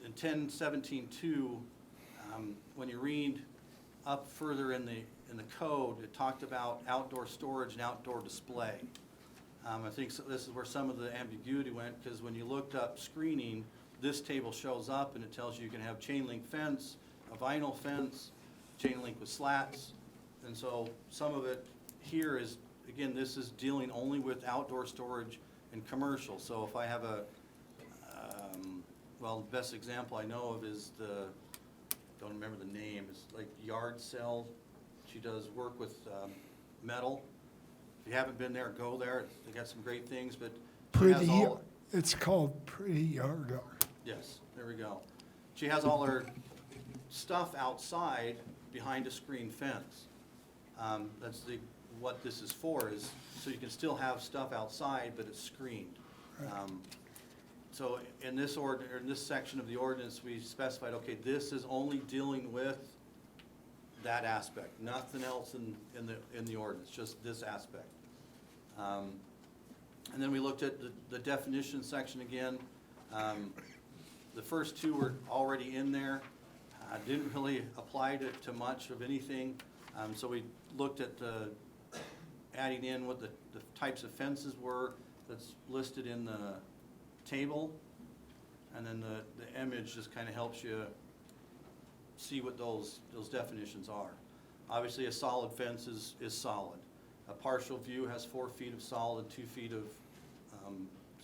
In 1017.2, when you read up further in the code, it talked about outdoor storage and outdoor display. I think this is where some of the ambiguity went, because when you looked up screening, this table shows up and it tells you can have chain link fence, a vinyl fence, chain link with slats. And so some of it here is, again, this is dealing only with outdoor storage and commercial. So if I have well, the best example I know of is don't remember the name, it's like Yard Sell. She does work with metal. If you haven't been there, go there. They got some great things, but she has all. It's called Pretty Yard Art. Yes, there we go. She has all her stuff outside behind a screen fence. That's what this is for, is so you can still have stuff outside, but it's screened. So in this section of the ordinance, we specified, okay, this is only dealing with that aspect, nothing else in the ordinance, just this aspect. And then we looked at the definition section again. The first two were already in there. Didn't really apply to much of anything. So we looked at adding in what the types of fences were that's listed in the table. And then the image just kind of helps you see what those definitions are. Obviously, a solid fence is solid. A partial view has 4 feet of solid, 2 feet of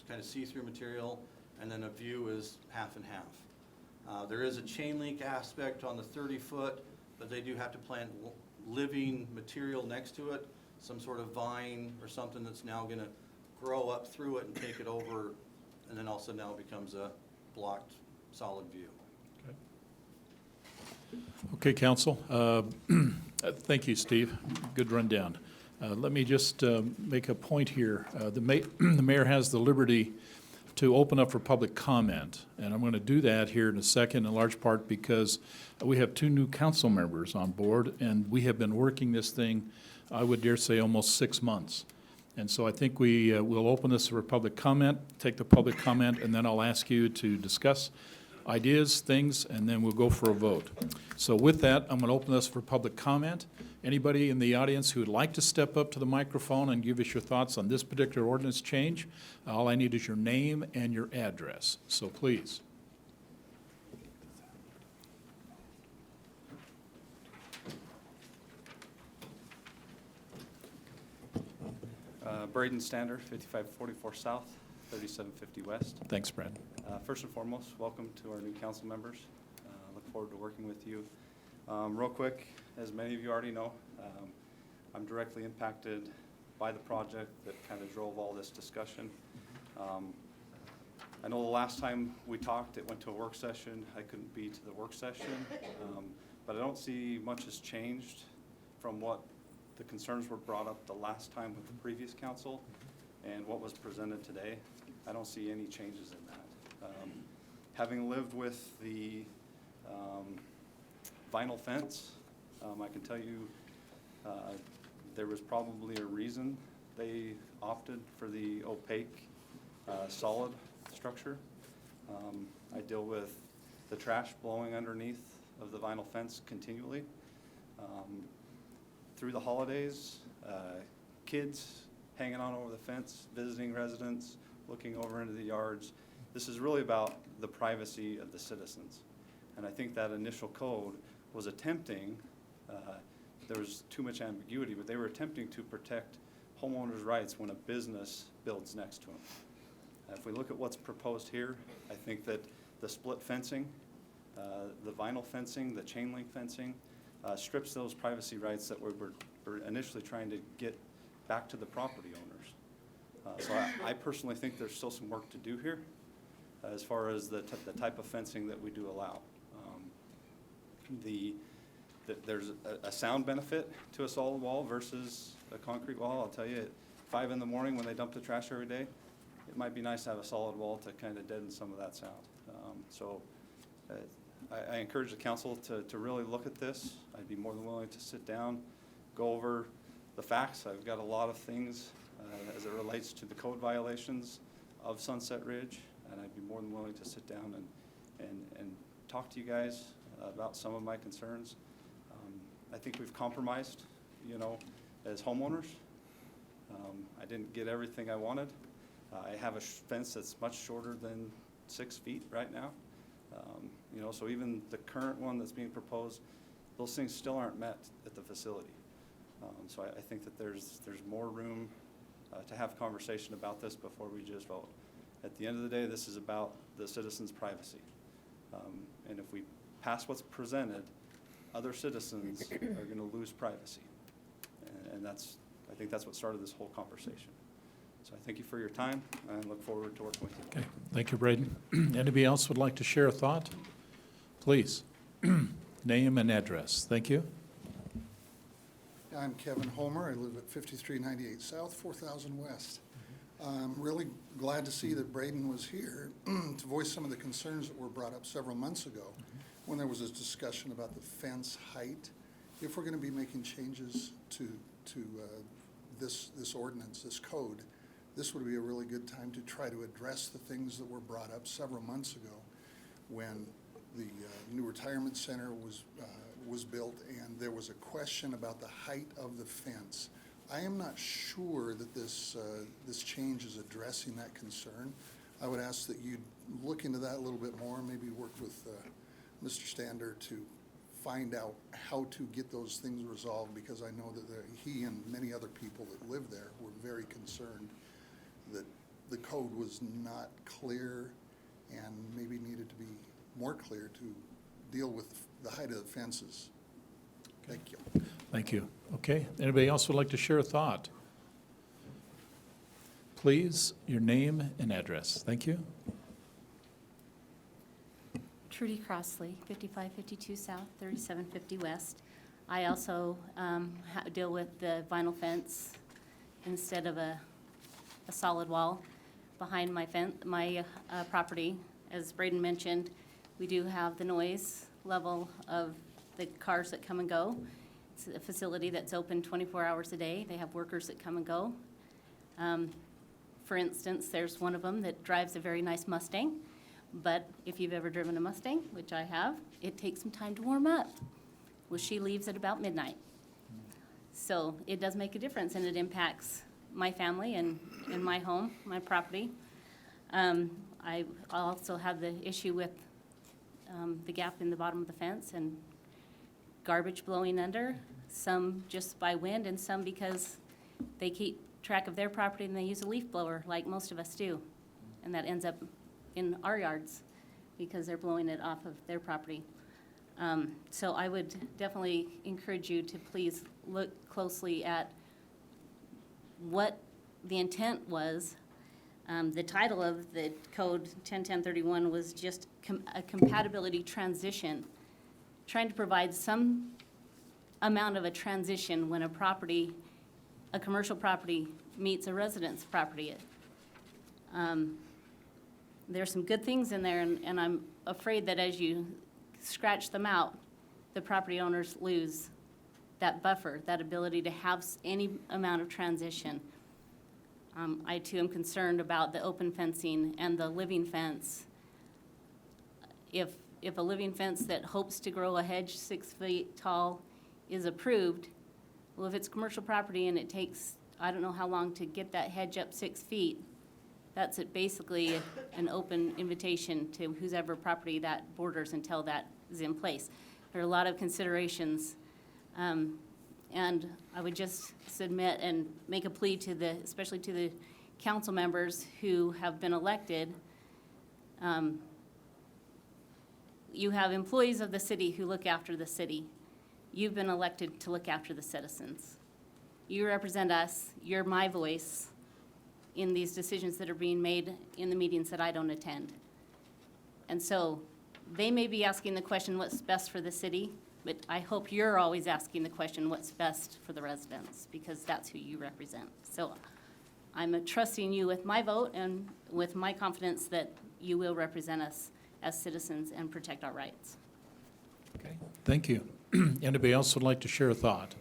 kind of see-through material, and then a view is half and half. There is a chain link aspect on the 30-foot, but they do have to plant living material next to it, some sort of vine or something that's now going to grow up through it and take it over, and then also now it becomes a blocked solid view. Okay, council. Thank you, Steve. Good rundown. Let me just make a point here. The mayor has the liberty to open up for public comment. And I'm going to do that here in a second, in large part because we have 2 new council members on board, and we have been working this thing, I would dare say, almost 6 months. And so I think we will open this for public comment, take the public comment, and then I'll ask you to discuss ideas, things, and then we'll go for a vote. So with that, I'm going to open this for public comment. Anybody in the audience who would like to step up to the microphone and give us your thoughts on this particular ordinance change, all I need is your name and your address. So please. Braden Stander, 5544 South, 3750 West. Thanks, Brad. First and foremost, welcome to our new council members. Look forward to working with you. Real quick, as many of you already know, I'm directly impacted by the project that kind of drove all this discussion. I know the last time we talked, it went to a work session. I couldn't be to the work session, but I don't see much has changed from what the concerns were brought up the last time with the previous council and what was presented today. I don't see any changes in that. Having lived with the vinyl fence, I can tell you there was probably a reason they opted for the opaque solid structure. I deal with the trash blowing underneath of the vinyl fence continually. Through the holidays, kids hanging on over the fence, visiting residents, looking over into the yards. This is really about the privacy of the citizens. And I think that initial code was attempting, there was too much ambiguity, but they were attempting to protect homeowners' rights when a business builds next to them. If we look at what's proposed here, I think that the split fencing, the vinyl fencing, the chain link fencing, strips those privacy rights that we were initially trying to get back to the property owners. So I personally think there's still some work to do here as far as the type of fencing that we do allow. There's a sound benefit to a solid wall versus a concrete wall. I'll tell you, at 5 in the morning when they dump the trash every day, it might be nice to have a solid wall to kind of deaden some of that sound. I encourage the council to really look at this. I'd be more than willing to sit down, go over the facts. I've got a lot of things as it relates to the code violations of Sunset Ridge, and I'd be more than willing to sit down and talk to you guys about some of my concerns. I think we've compromised, as homeowners. I didn't get everything I wanted. I have a fence that's much shorter than 6 feet right now. So even the current one that's being proposed, those things still aren't met at the facility. So I think that there's more room to have conversation about this before we just vote. At the end of the day, this is about the citizens' privacy. And if we pass what's presented, other citizens are going to lose privacy. And I think that's what started this whole conversation. So I thank you for your time and look forward to working with you. Okay, thank you, Braden. Anybody else would like to share a thought? Please, name and address. Thank you. I'm Kevin Homer. I live at 5398 South, 4000 West. I'm really glad to see that Braden was here to voice some of the concerns that were brought up several months ago when there was a discussion about the fence height. If we're going to be making changes to this ordinance, this code, this would be a really good time to try to address the things that were brought up several months ago when the new retirement center was built and there was a question about the height of the fence. I am not sure that this change is addressing that concern. I would ask that you look into that a little bit more, maybe work with Mr. Stander to find out how to get those things resolved, because I know that he and many other people that live there were very concerned that the code was not clear and maybe needed to be more clear to deal with the height of the fences. Thank you. Thank you. Okay, anybody else would like to share a thought? Please, your name and address. Thank you. Trudy Crossley, 5552 South, 3750 West. I also deal with the vinyl fence instead of a solid wall. behind my property. As Braden mentioned, we do have the noise level of the cars that come and go. It's a facility that's open 24 hours a day. They have workers that come and go. For instance, there's one of them that drives a very nice Mustang, but if you've ever driven a Mustang, which I have, it takes some time to warm up. Well, she leaves at about midnight. So it does make a difference, and it impacts my family and my home, my property. I also have the issue with the gap in the bottom of the fence and garbage blowing under, some just by wind and some because they keep track of their property and they use a leaf blower like most of us do. And that ends up in our yards because they're blowing it off of their property. So I would definitely encourage you to please look closely at what the intent was. The title of the code 101031 was just a compatibility transition, trying to provide some amount of a transition when a commercial property meets a residence property. There's some good things in there, and I'm afraid that as you scratch them out, the property owners lose that buffer, that ability to have any amount of transition. I too am concerned about the open fencing and the living fence. If a living fence that hopes to grow a hedge 6 feet tall is approved, well, if it's commercial property and it takes, I don't know how long to get that hedge up 6 feet, that's basically an open invitation to whoever property that borders until that is in place. There are a lot of considerations. And I would just submit and make a plea to especially to the council members who have been elected. You have employees of the city who look after the city. You've been elected to look after the citizens. You represent us. You're my voice in these decisions that are being made in the meetings that I don't attend. And so they may be asking the question, what's best for the city? But I hope you're always asking the question, what's best for the residents, because that's who you represent. So I'm trusting you with my vote and with my confidence that you will represent us as citizens and protect our rights. Okay, thank you. Anybody else would like to share a thought?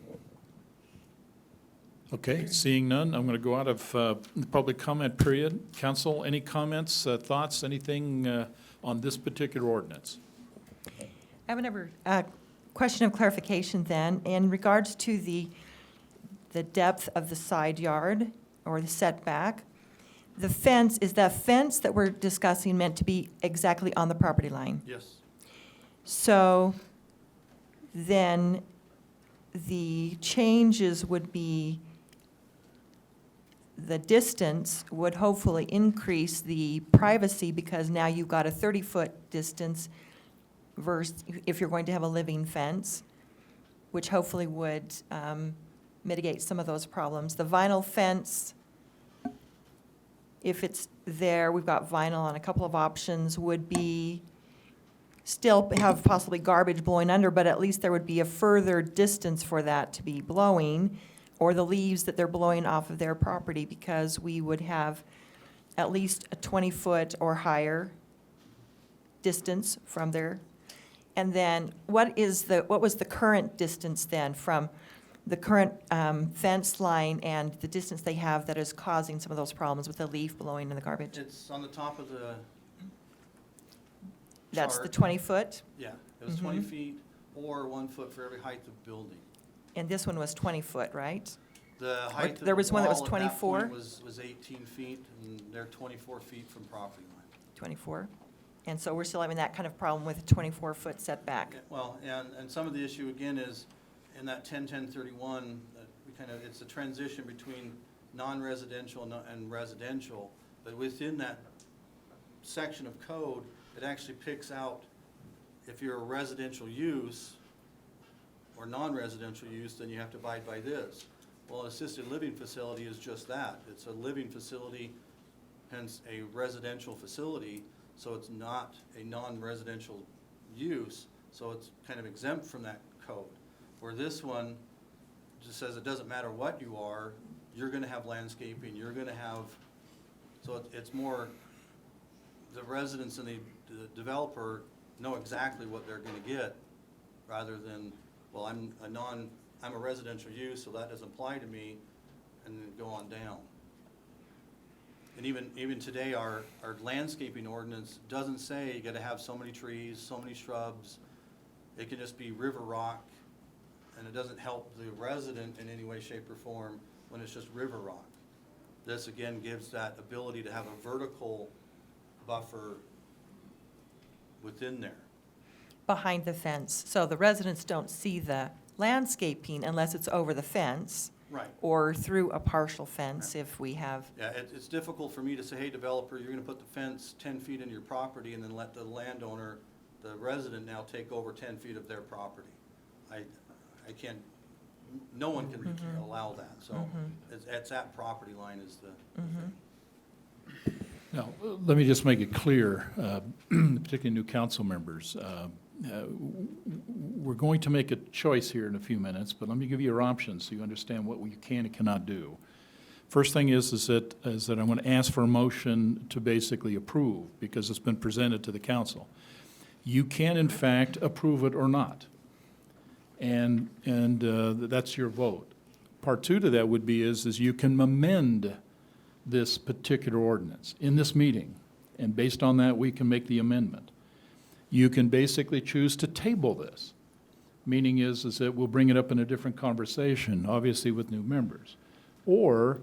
Okay, seeing none, I'm going to go out of the public comment period. Council, any comments, thoughts, anything on this particular ordinance? I have another question of clarification then. In regards to the depth of the side yard or the setback, the fence, is that fence that we're discussing meant to be exactly on the property line? Yes. So then the changes would be, the distance would hopefully increase the privacy because now you've got a 30-foot distance versus if you're going to have a living fence, which hopefully would mitigate some of those problems. The vinyl fence, if it's there, we've got vinyl on a couple of options, would be still have possibly garbage blowing under, but at least there would be a further distance for that to be blowing, or the leaves that they're blowing off of their property, because we would have at least a 20-foot or higher distance from there. And then what was the current distance then from the current fence line and the distance they have that is causing some of those problems with the leaf blowing in the garbage? It's on the top of the That's the chart. 20-foot? Yeah, it was 20 feet or 1 foot for every height of building. And this one was 20-foot, right? The height of the there was one that was wall at that 24? point was 18 feet, and they're 24 feet from property line. 24? And so we're still having that kind of problem with a 24-foot setback. Well, and some of the issue again is in that 10-10-31, it's a transition between non-residential and residential, but within that section of code, it actually picks out if you're a residential use or non-residential use, then you have to abide by this. Well, an assisted living facility is just that. It's a living facility, hence a residential facility, so it's not a non-residential use, so it's kind of exempt from that code. Where this one just says it doesn't matter what you are, you're gonna have landscaping, you're gonna have So it's more, the residents and the developer know exactly what they're gonna get, rather than, well, I'm a residential use, so that doesn't apply to me, and then go on down. And even today, our landscaping ordinance doesn't say you gotta have so many trees, so many shrubs. It can just be river rock, and it doesn't help the resident in any way, shape, or form when it's just river rock. This again gives that ability to have a vertical buffer within there. Behind the fence, so the residents don't see the landscaping unless it's over the fence. Right. Or through a partial fence if we have, Yeah, it's difficult for me to say, hey, developer, you're gonna put the fence 10 feet into your property and then let the landowner, the resident now take over 10 feet of their property. I can't, no one can allow that, so it's that property line is the thing. Now, let me just make it clear, particularly new council members. We're going to make a choice here in a few minutes, but let me give you your options so you understand what you can and cannot do. First thing is that I'm going to ask for a motion to basically approve, because it's been presented to the council. You can, in fact, approve it or not, and that's your vote. Part two to that would be is you can amend this particular ordinance in this meeting, and based on that, we can make the amendment. You can basically choose to table this, meaning is that we'll bring it up in a different conversation, obviously with new members. Or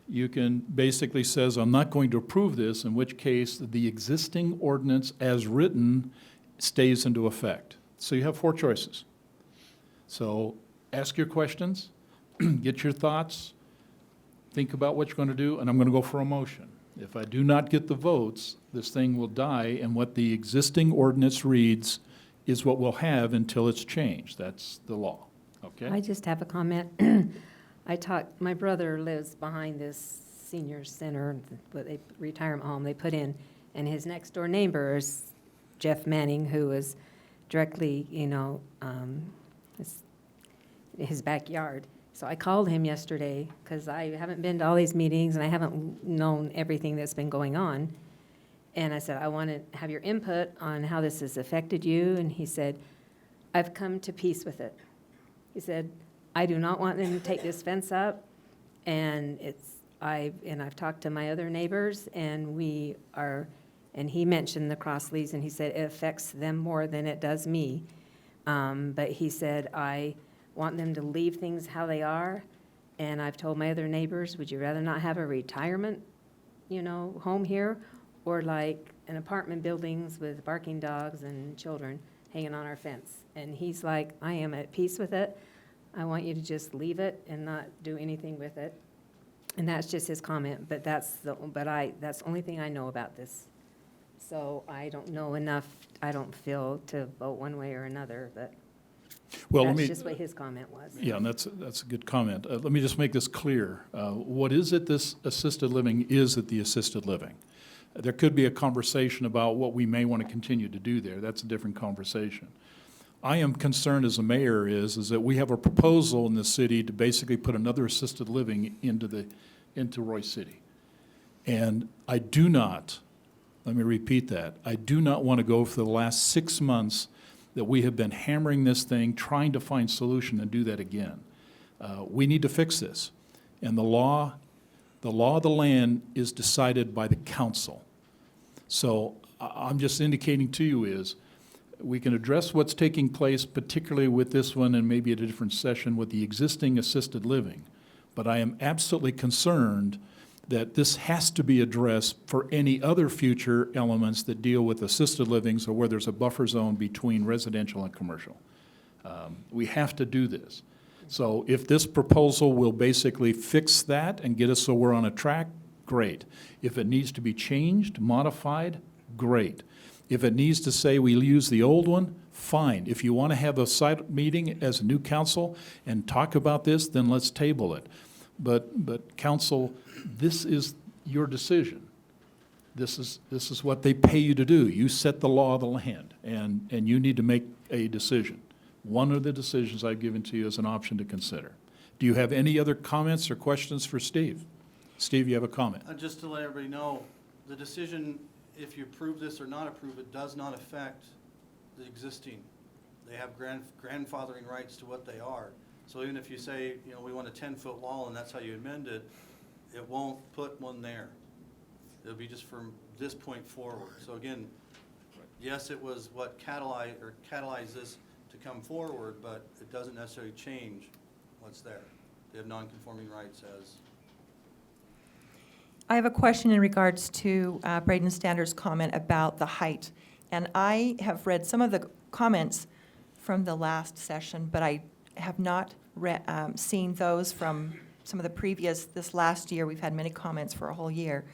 you can basically says, I'm not going to approve this, in which case the existing ordinance as written stays into effect. So you have four choices. So ask your questions, get your thoughts, think about what you're going to do, and I'm going to go for a motion. If I do not get the votes, this thing will die, and what the existing ordinance reads is what we'll have until it's changed. That's the law, okay? I just have a comment. My brother lives behind this senior center, retirement home they put in, and his next door neighbor is Jeff Manning, who is directly, his backyard. So I called him yesterday because I haven't been to all these meetings and I haven't known everything that's been going on. And I said, I want to have your input on how this has affected you. And he said, I've come to peace with it. He said, I do not want them to take this fence up. And I've talked to my other neighbors and and he mentioned the Crossleys and he said it affects them more than it does me. But he said, I want them to leave things how they are. And I've told my other neighbors, would you rather not have a retirement, home here? Or like an apartment buildings with barking dogs and children hanging on our fence? And he's like, I am at peace with it. I want you to just leave it and not do anything with it. And that's just his comment, but that's the only thing I know about this. So I don't know enough, I don't feel to vote one way or another, but Well, that's just what his comment was. Yeah, and that's a good comment. Let me just make this clear. What is it this assisted living is at the assisted living? There could be a conversation about what we may want to continue to do there. That's a different conversation. I am concerned as a mayor is that we have a proposal in the city to basically put another assisted living into Royce City. And I do not, let me repeat that, I do not want to go for the last 6 months that we have been hammering this thing, trying to find solution and do that again. We need to fix this. And the law of the land is decided by the council. So I'm just indicating to you is, we can address what's taking place, particularly with this one and maybe at a different session with the existing assisted living. But I am absolutely concerned that this has to be addressed for any other future elements that deal with assisted livings or where there's a buffer zone between residential and commercial. We have to do this. So if this proposal will basically fix that and get us so we're on a track, great. If it needs to be changed, modified, great. If it needs to say we use the old one, fine. If you want to have a side meeting as a new council and talk about this, then let's table it. But council, this is your decision. This is what they pay you to do. You set the law of the land, and you need to make a decision. One of the decisions I've given to you is an option to consider. Do you have any other comments or questions for Steve? Steve, you have a comment? Just to let everybody know, the decision, if you approve this or not approve it, does not affect the existing. They have grandfathering rights to what they are. So even if you say, you know, we want a 10-foot wall and that's how you amend it, it won't put one there. It'll be just from this point forward. So again, yes, it was what catalyzed this to come forward, but it doesn't necessarily change what's there. They have non-conforming rights as. I have a question in regards to Braden Stander's comment about the height. And I have read some of the comments from the last session, but I have not seen those from some of the previous, this last year. We've had many comments for a whole year.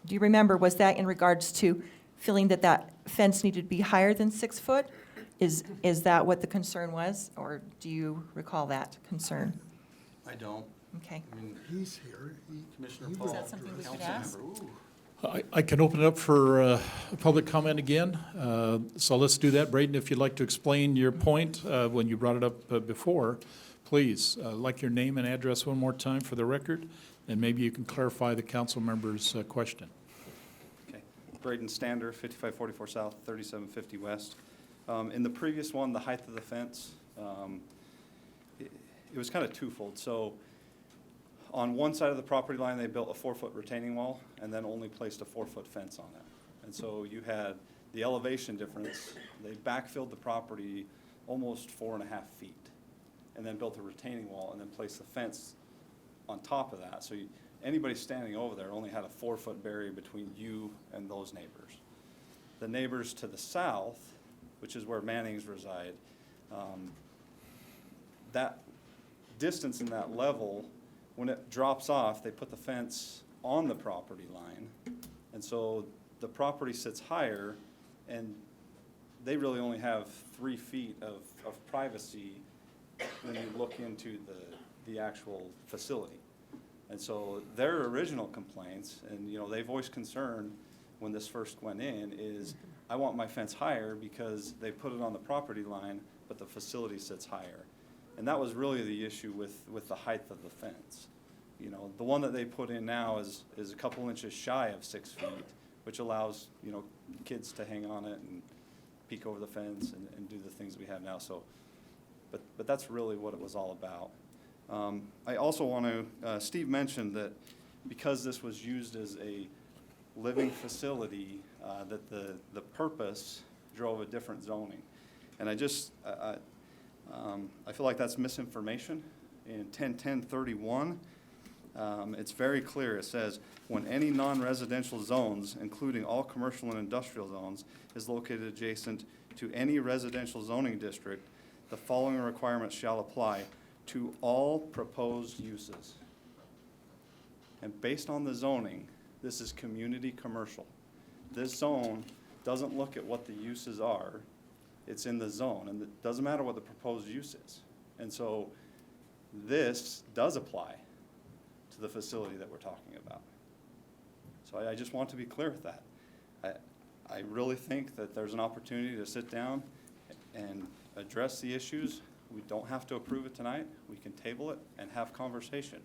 Do you remember, was that in regards to feeling that that fence needed to be higher than 6 foot? Is that what the concern was, or do you recall that concern? I don't. Okay. I mean, He's here. Commissioner He Paul. was- that something we could council ask? member. Ooh. I can open it up for public comment again. So let's do that. Braden, if you'd like to explain your point when you brought it up before, please, like your name and address one more time for the record, and maybe you can clarify the council member's question. Okay. Braden Stander, 5544 South, 3750 West. In the previous one, the height of the fence, it was kind of twofold. So on one side of the property line, they built a 4-foot retaining wall and then only placed a 4-foot fence on it. And so you had the elevation difference. They backfilled the property almost 4.5 feet and then built a retaining wall and then placed the fence on top of that. So anybody standing over there only had a 4-foot barrier between you and those neighbors. The neighbors to the south, which is where Mannings reside, that distance and that level, when it drops off, they put the fence on the property line. And so the property sits higher, and they really only have 3 feet of privacy when you look into the actual facility. And so their original complaints, and you know, they voiced concern when this first went in, is I want my fence higher because they put it on the property line, but the facility sits higher. And that was really the issue with the height of the fence. You know, the one that they put in now is a couple inches shy of 6 feet, which allows, you know, kids to hang on it and peek over the fence and do the things we have now. So, but that's really what it was all about. I also want to, Steve mentioned that because this was used as a living facility, that the purpose drove a different zoning. And I just, I feel like that's misinformation. In 101031, it's very clear. It says, when any non-residential zones, including all commercial and industrial zones, is located adjacent to any residential zoning district, the following requirements shall apply to all proposed uses. And based on the zoning, this is community commercial. This zone doesn't look at what the uses are. It's in the zone, and it doesn't matter what the proposed use is. And so this does apply to the facility that we're talking about. So I just want to be clear with that. I really think that there's an opportunity to sit down and address the issues. We don't have to approve it tonight. We can table it and have conversation.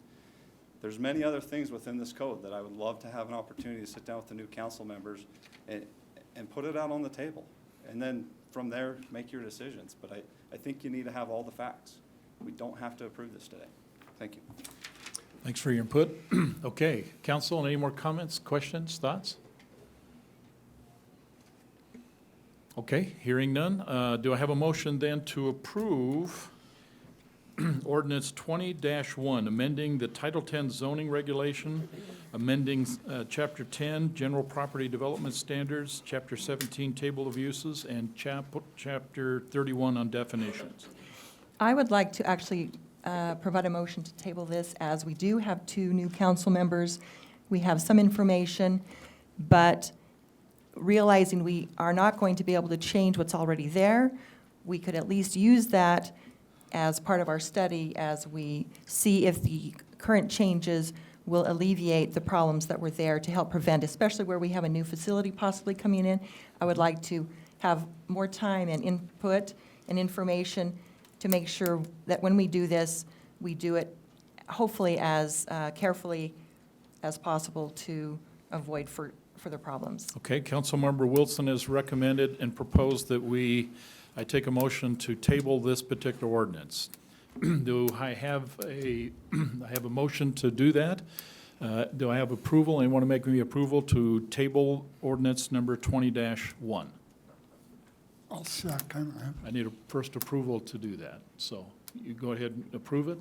There's many other things within this code that I would love to have an opportunity to sit down with the new council members and put it out on the table. And then from there, make your decisions. But I think you need to have all the facts. We don't have to approve this today. Thank you. Thanks for your input. Okay, council, any more comments, questions, thoughts? Okay, hearing none. Do I have a motion then to approve ordinance 20-1, amending the Title 10 zoning regulation, amending Chapter 10, general property development standards, Chapter 17, table of uses, and Chapter 31 on definitions? I would like to actually provide a motion to table this, as we do have 2 new council members. We have some information, but realizing we are not going to be able to change what's already there, we could at least use that as part of our study as we see if the current changes will alleviate the problems that were there to help prevent, especially where we have a new facility possibly coming in. I would like to have more time and input and information to make sure that when we do this, we do it hopefully as carefully as possible to avoid further problems. Okay, Councilmember Wilson has recommended and proposed that I take a motion to table this particular ordinance. Do I have I have a motion to do that? Do I have approval? Anyone want to make me approval to table ordinance number 20-1? I'll second it. I need a first approval to do that. So you go ahead and approve it.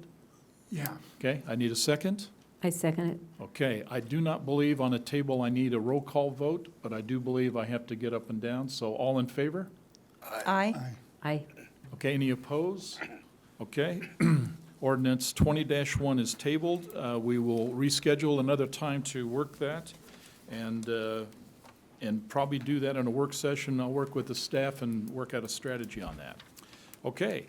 Yeah. Okay, I need a second. I second it. Okay, I do not believe on a table I need a roll call vote, but I do believe I have to get up and down. So all in favor? Aye. Aye. Okay, any opposed? Okay. Ordinance 20-1 is tabled. We will reschedule another time to work that and probably do that in a work session. I'll work with the staff and work out a strategy on that. Okay.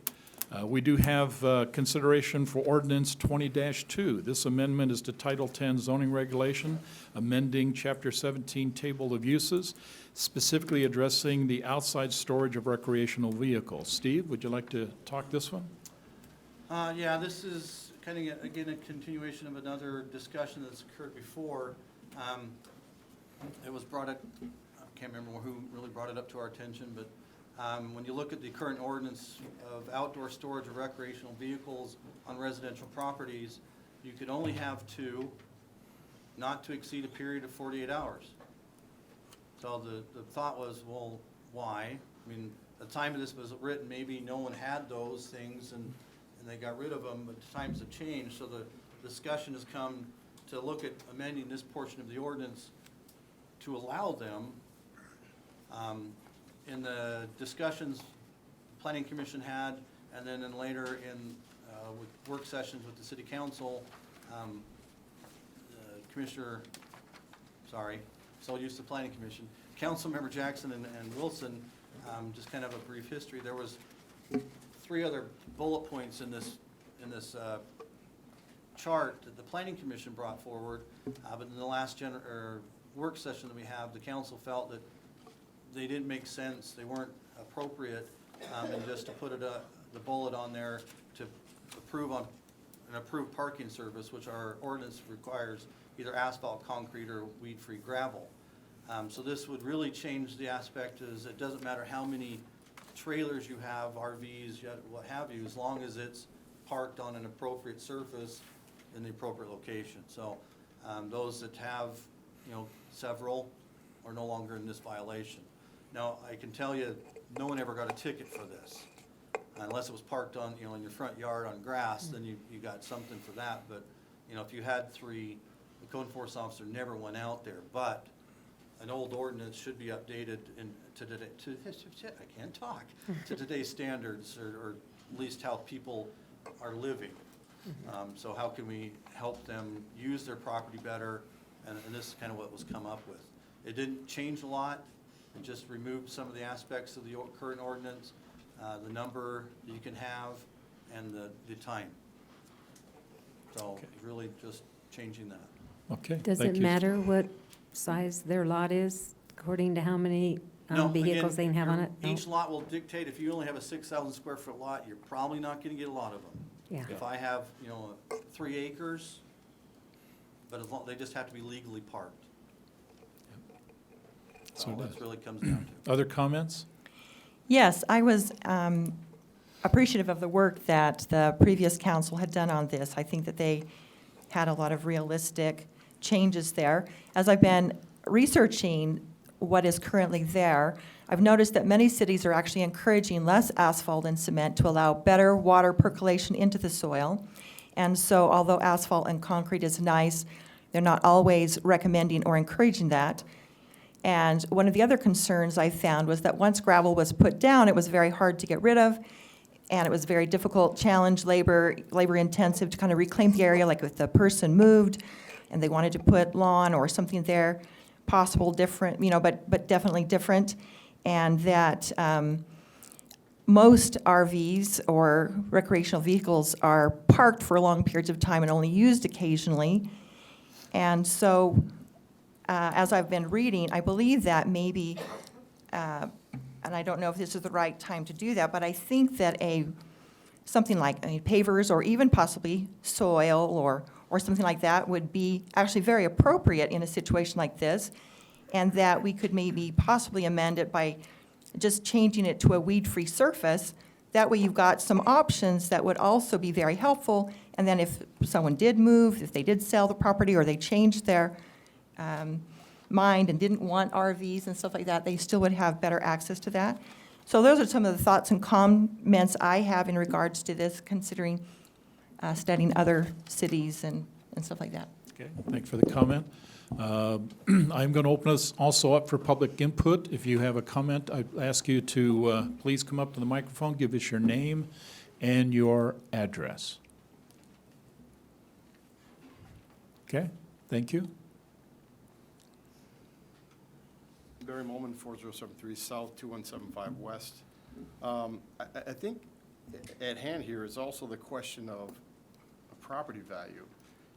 We do have consideration for ordinance 20-2. This amendment is to Title 10 zoning regulation, amending Chapter 17 Table of Uses, specifically addressing the outside storage of recreational vehicles. Steve, would you like to talk this one? Yeah, this is kind of, again, a continuation of another discussion that's occurred before. It was brought up, I can't remember who really brought it up to our attention, but when you look at the current ordinance of outdoor storage of recreational vehicles on residential properties, you could only have two, not to exceed a period of 48 hours. So the thought was, well, why? I mean, at the time of this was written, maybe no one had those things and they got rid of them, but times have changed. So the discussion has come to look at amending this portion of the ordinance to allow them. In the discussions Planning Commission had, and then later in with work sessions with the City Council, so used to Planning Commission, Councilmember Jackson and Wilson, just kind of a brief history. There was 3 other bullet points in this chart that the Planning Commission brought forward, but in the last work session that we have, the council felt that they didn't make sense, they weren't appropriate, and just to put the bullet on there to approve on an approved parking service, which our ordinance requires either asphalt, concrete, or weed-free gravel. So this would really change the aspect is it doesn't matter how many trailers you have, RVs, what have you, as long as it's parked on an appropriate surface in the appropriate location. So those that have, several are no longer in this violation. Now, I can tell you, no one ever got a ticket for this. Unless it was parked on, in your front yard on grass, then you got something for that. But, if you had 3, the code enforcement officer never went out there. But an old ordinance should be updated to today's standards, or at least how people are living. So how can we help them use their property better? And this is kind of what was come up with. It didn't change a lot. It just removed some of the aspects of the current ordinance, the number that you can have, and the time. So really just changing that. Okay, Does it matter what size their lot is according to how many No, vehicles they again, can have on it? Each lot will dictate, if you only have a 6,000 square foot lot, you're probably not gonna get a lot of them. Yeah. If I have, 3 acres, but as long, they just have to be legally parked. So That's what it really comes down to. Other comments? Yes, I was appreciative of the work that the previous council had done on this. I think that they had a lot of realistic changes there. As I've been researching what is currently there, I've noticed that many cities are actually encouraging less asphalt and cement to allow better water percolation into the soil. And so although asphalt and concrete is nice, they're not always recommending or encouraging that. And one of the other concerns I found was that once gravel was put down, it was very hard to get rid of, and it was very difficult, challenge, labor intensive to kind of reclaim the area, like if the person moved and they wanted to put lawn or something there, possible different, but definitely different. And that most RVs or recreational vehicles are parked for long periods of time and only used occasionally. And so as I've been reading, I believe that maybe, and I don't know if this is the right time to do that, but I think that something like pavers or even possibly soil or something like that would be actually very appropriate in a situation like this, and that we could maybe possibly amend it by just changing it to a weed-free surface. That way you've got some options that would also be very helpful, and then if someone did move, if they did sell the property, or they changed their mind and didn't want RVs and stuff like that, they still would have better access to that. So those are some of the thoughts and comments I have in regards to this, considering studying other cities and stuff like that. Okay, thanks for the comment. I'm going to open us also up for public input. If you have a comment, I ask you to please come up to the microphone, give us your name and your address. Okay, thank you. Barry Molman, 4073 South, 2175 West. I think at hand here is also the question of property value.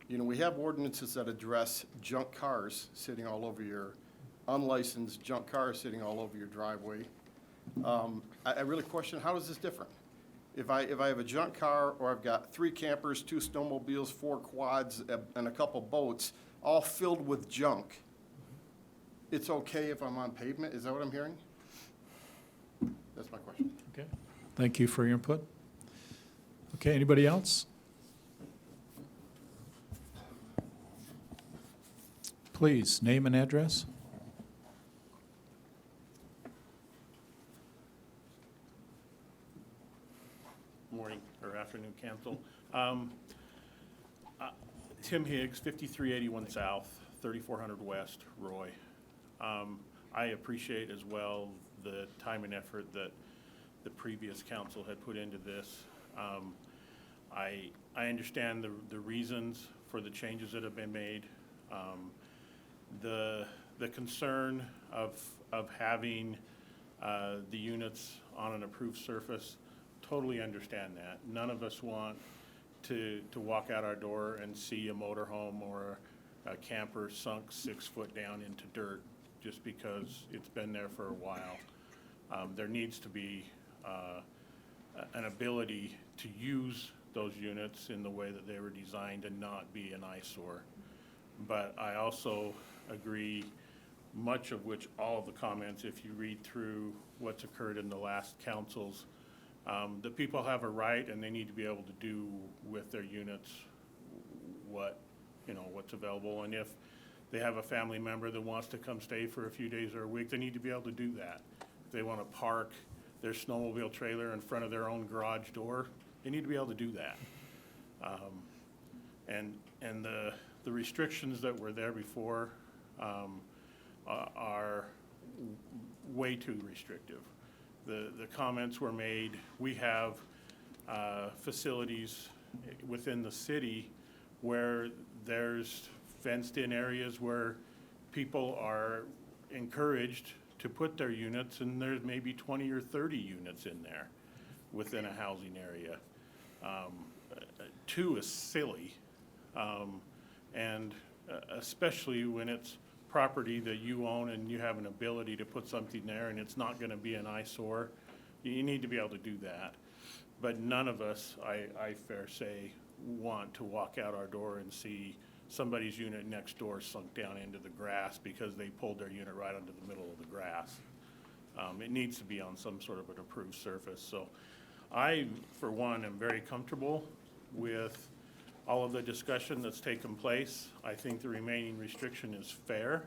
You know, we have ordinances that address junk cars sitting all over your, unlicensed junk cars sitting all over your driveway. I really question, how is this different? If I have a junk car, or I've got 3 campers, 2 snowmobiles, 4 quads, and a couple boats, all filled with junk, it's okay if I'm on pavement? Is that what I'm hearing? That's my question. Okay, thank you for your input. Okay, anybody else? Please, name and address. Morning or afternoon, council. Tim Higgs, 5381 South, 3400 West, Roy. I appreciate as well the time and effort that the previous council had put into this. I understand the reasons for the changes that have been made. The concern of having the units on an approved surface, totally understand that. None of us want to walk out our door and see a motorhome or a camper sunk 6 foot down into dirt just because it's been there for a while. There needs to be an ability to use those units in the way that they were designed and not be an eyesore. But I also agree, much of which all of the comments, if you read through what's occurred in the last councils, the people have a right and they need to be able to do with their units what's available. And if they have a family member that wants to come stay for a few days or a week, they need to be able to do that. If they want to park their snowmobile trailer in front of their own garage door, they need to be able to do that. And the restrictions that were there before are way too restrictive. The comments were made, we have facilities within the city where there's fenced-in areas where people are encouraged to put their units, and there's maybe 20 or 30 units in there within a housing area. 2 is silly, and especially when it's property that you own and you have an ability to put something there and it's not going to be an eyesore. You need to be able to do that. But none of us, I fair say, want to walk out our door and see somebody's unit next door sunk down into the grass because they pulled their unit right onto the middle of the grass. It needs to be on some sort of an approved surface. So I, for one, am very comfortable with all of the discussion that's taken place. I think the remaining restriction is fair,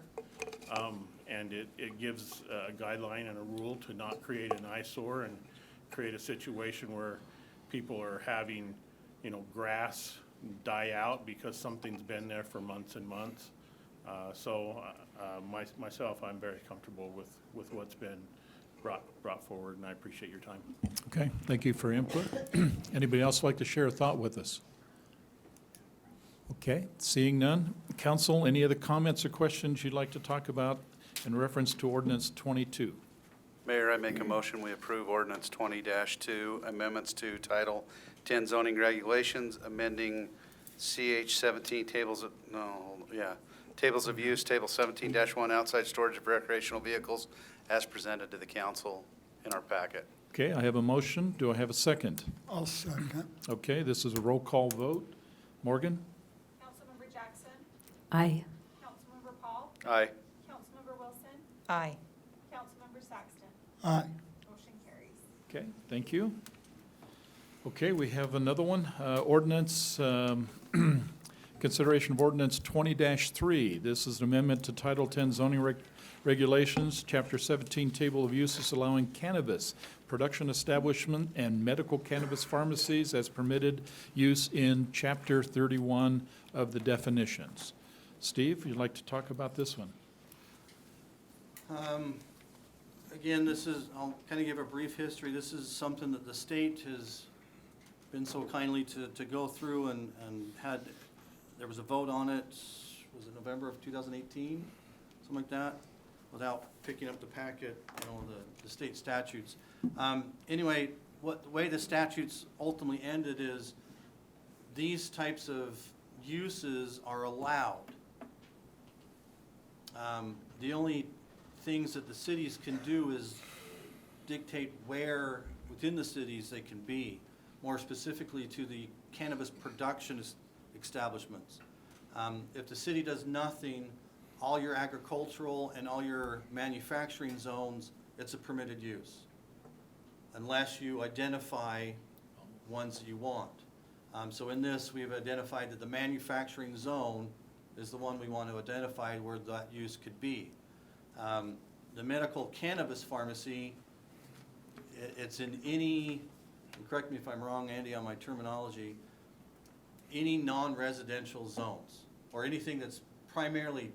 and it gives a guideline and a rule to not create an eyesore and create a situation where people are having, grass die out because something's been there for months and months. Myself, I'm very comfortable with what's been brought forward, and I appreciate your time. Okay, thank you for your input. Anybody else like to share a thought with us? Okay, seeing none. Council, any other comments or questions you'd like to talk about in reference to ordinance 22? Mayor, I make a motion, we approve ordinance 20-2, amendments to Title 10 zoning regulations, amending CH 17 tables of use, Table 17-1, outside storage of recreational vehicles, as presented to the council in our packet. Okay, I have a motion. Do I have a second? I'll second. Okay, this is a roll call vote. Morgan? Councilmember Aye. Councilmember Paul, Aye. Councilmember Wilson, Aye. Councilmember Saxton. Aye. Motion carries. Okay, thank you. Okay, we have another one, ordinance, consideration of ordinance 20-3. This is an amendment to Title 10 zoning regulations, Chapter 17, Table of Uses allowing cannabis production establishment and medical cannabis pharmacies as permitted use in Chapter 31 of the definitions. Steve, you'd like to talk about this one? Again, I'll kind of give a brief history. This is something that the state has been so kindly to go through and there was a vote on it, was it November of 2018? Something like that, without picking up the packet, the state statutes. Anyway, the way the statutes ultimately ended is these types of uses are allowed. The only things that the cities can do is dictate where within the cities they can be, more specifically to the cannabis production establishments. If the city does nothing, all your agricultural and all your manufacturing zones, it's a permitted use, unless you identify ones that you want. So in this, we've identified that the manufacturing zone is the one we want to identify where that use could be. The medical cannabis pharmacy, it's in any, and correct me if I'm wrong, Andy, on my terminology, any non-residential zones, or anything that's primarily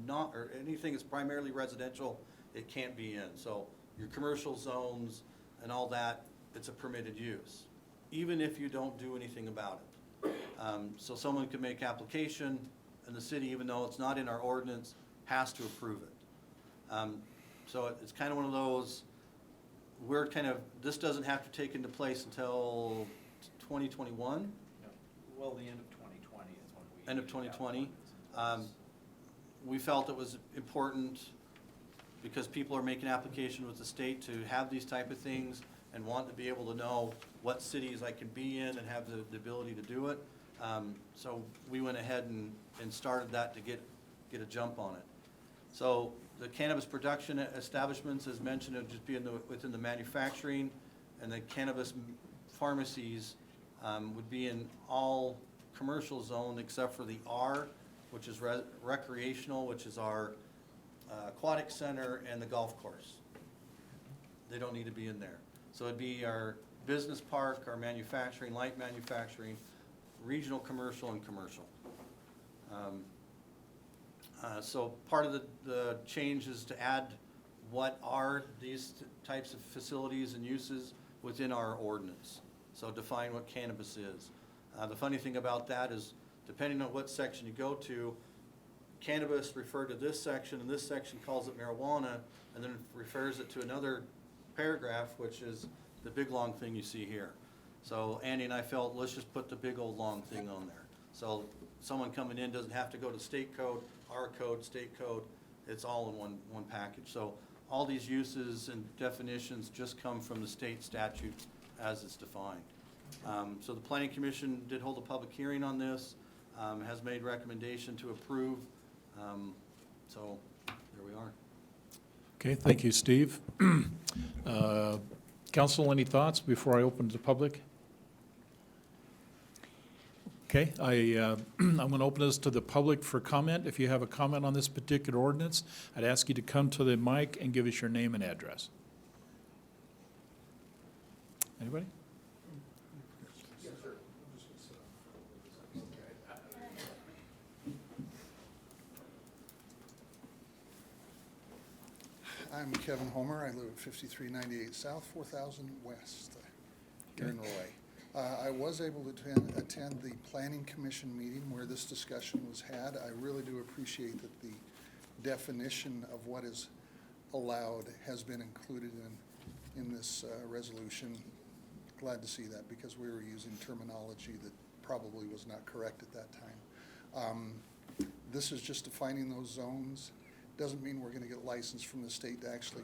not, or anything that's primarily residential, it can't be in. So your commercial zones and all that, it's a permitted use, even if you don't do anything about it. So someone could make application, and the city, even though it's not in our ordinance, has to approve it. So it's kind of one of those, this doesn't have to take into place until 2021? Well, the end of 2020 is when we. End of 2020. We felt it was important because people are making application with the state to have these type of things and want to be able to know what cities I can be in and have the ability to do it. So we went ahead and started that to get a jump on it. So the cannabis production establishments, as mentioned, would just be within the manufacturing, and the cannabis pharmacies would be in all commercial zone except for the R, which is recreational, which is our aquatic center and the golf course. They don't need to be in there. So it'd be our business park, our manufacturing, light manufacturing, regional commercial, and commercial. So part of the change is to add what are these types of facilities and uses within our ordinance. So define what cannabis is. The funny thing about that is, depending on what section you go to, cannabis referred to this section, and this section calls it marijuana, and then refers it to another paragraph, which is the big long thing you see here. So Andy and I felt, let's just put the big old long thing on there. So someone coming in doesn't have to go to state code, our code, state code. It's all in one package. So all these uses and definitions just come from the state statute as it's defined. So the Planning Commission did hold a public hearing on this, has made recommendation to approve. So there we are. Okay, thank you, Steve. Council, any thoughts before I open to the public? Okay, I'm going to open this to the public for comment. If you have a comment on this particular ordinance, I'd ask you to come to the mic and give us your name and address. Anybody? I'm Kevin Homer. I live at 5398 South, 4000 West, here in Roy. I was able to attend the Planning Commission meeting where this discussion was had. I really do appreciate that the definition of what is allowed has been included in this resolution. Glad to see that, because we were using terminology that probably was not correct at that time. This is just defining those zones. Doesn't mean we're going to get licensed from the state to actually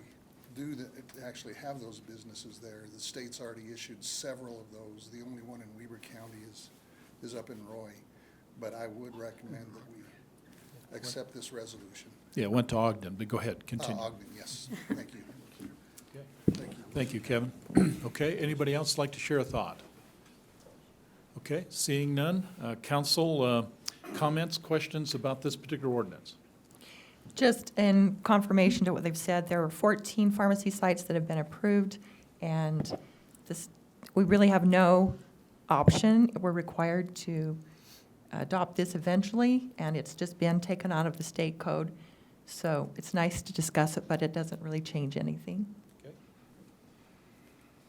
actually have those businesses there. The state's already issued several of those. The only one in Weber County is up in Roy. but I would recommend that we accept this resolution. Yeah, it went to Ogden, but go ahead, continue. Ogden, yes, thank you. Thank you. Thank you, Kevin. Okay, anybody else like to share a thought? Okay, seeing none. Council, comments, questions about this particular ordinance? Just in confirmation to what they've said, there are 14 pharmacy sites that have been approved, and this, we really have no option. We're required to adopt this eventually, and it's just been taken out of the state code. So it's nice to discuss it, but it doesn't really change anything.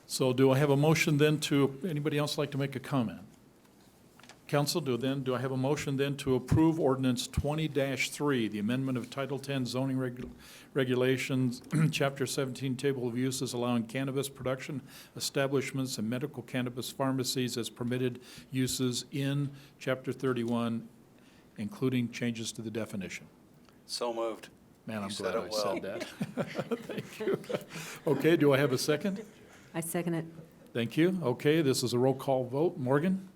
So do I have a motion then to, anybody else like to make a comment? Council, do I have a motion then to approve ordinance 20-3, the amendment of Title 10 zoning regulations, Chapter 17, Table of Uses, allowing cannabis production establishments and medical cannabis pharmacies as permitted uses in Chapter 31, including changes to the definition? So moved. Man, I'm You glad said I it well. said that. Thank you. Okay, do I have a second? I second it. Thank you. Okay, this is a roll call vote. Morgan?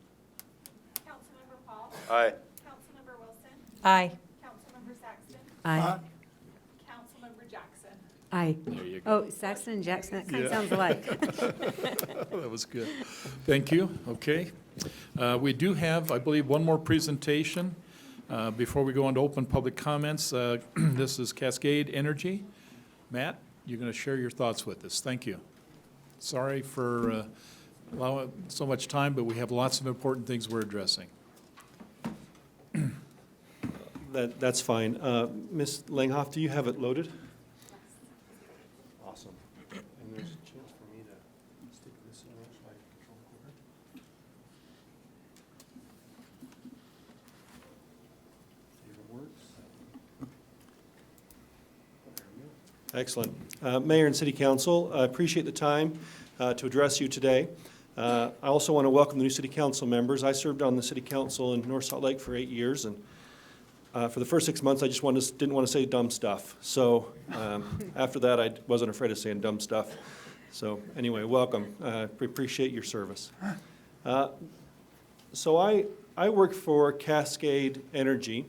Councilmember Paul? Aye. Councilmember Wilson? Aye. Councilmember Saxton? Aye. Councilmember Jackson? Aye. There you go. Oh, Saxton and Jackson, that kind of Yeah. sounds alike. That was good. Thank you. Okay. We do have, I believe, one more presentation before we go into open public comments. This is Cascade Energy. Matt, you're going to share your thoughts with us. Thank you. Sorry for allowing so much time, but we have lots of important things we're addressing. That's fine. Ms. Langhoff, do you have it loaded? Awesome. And there's a chance for me to stick this in there so I can control the quarter. See if it works. There we go. Excellent. Mayor and City Council, I appreciate the time to address you today. I also want to welcome the new City Council members. I served on the City Council in North Salt Lake for 8 years, and for the first 6 months, I just didn't want to say dumb stuff. So after that, I wasn't afraid of saying dumb stuff. So anyway, welcome. We appreciate your service. So I work for Cascade Energy.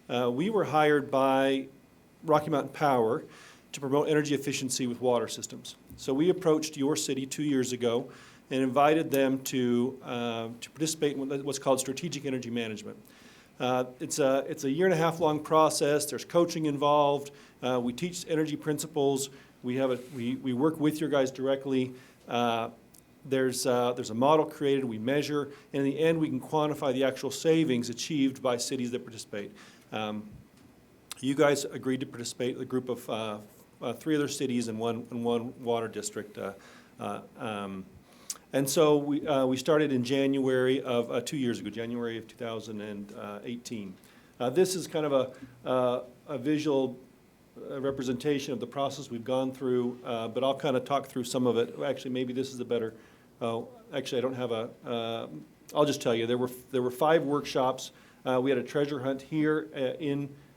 We were hired by Rocky Mountain Power to promote energy efficiency with water systems. So we approached your city 2 years ago and invited them to participate in what's called strategic energy management. It's a 1.5-year long process. There's coaching involved. We teach energy principles. We work with your guys directly. There's a model created. We measure, and in the end, we can quantify the actual savings achieved by cities that participate. You guys agreed to participate. A group of 3 other cities and one water district. And so we started in January of 2 years ago, January of 2018. This is kind of a visual representation of the process we've gone through, but I'll kind of talk through some of it. Actually, maybe this is a better, actually I don't have I'll just tell you, there were 5 workshops. We had a treasure hunt here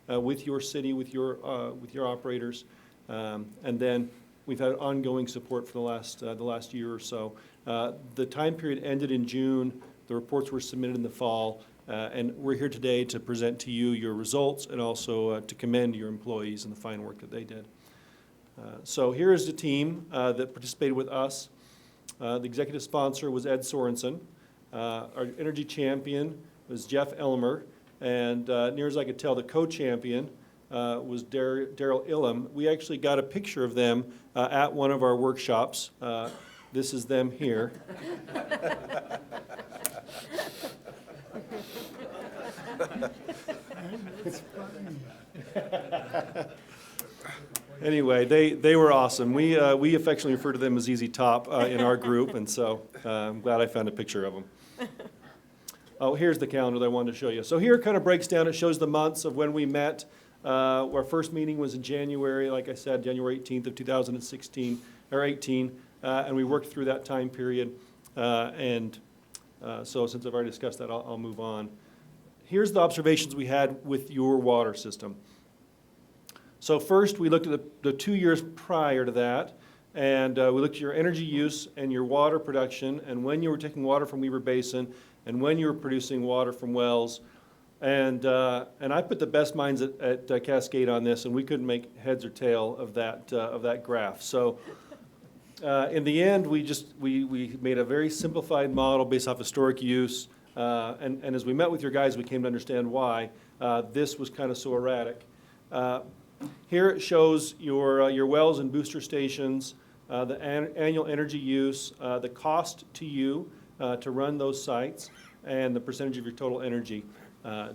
with your city, with your operators. And then we've had ongoing support for the last year or so. The time period ended in June. The reports were submitted in the fall. And we're here today to present to you your results and also to commend your employees and the fine work that they did. So here is the team that participated with us. The executive sponsor was Ed Sorensen. Our energy champion was Jeff Elmer. And near as I could tell, the co-champion was Daryl Illam. We actually got a picture of them at one of our workshops. This is them here. Anyway, they were awesome. We affectionately refer to them as Easy Top in our group, and so I'm glad I found a picture of them. Oh, here's the calendar that I wanted to show you. So here it kind of breaks down. It shows the months of when we met. Our first meeting was in January, like I said, January 18th of 2016, or 18, and we worked through that time period. So since I've already discussed that, I'll move on. Here's the observations we had with your water system. So first, we looked at the 2 years prior to that, and we looked at your energy use and your water production, and when you were taking water from Weaver Basin, and when you were producing water from wells. And I put the best minds at Cascade on this, and we couldn't make heads or tail of that graph. So in the end, we made a very simplified model based off historic use. And as we met with your guys, we came to understand why this was kind of so erratic. Here it shows your wells and booster stations, the annual energy use, the cost to you to run those sites, and the percentage of your total energy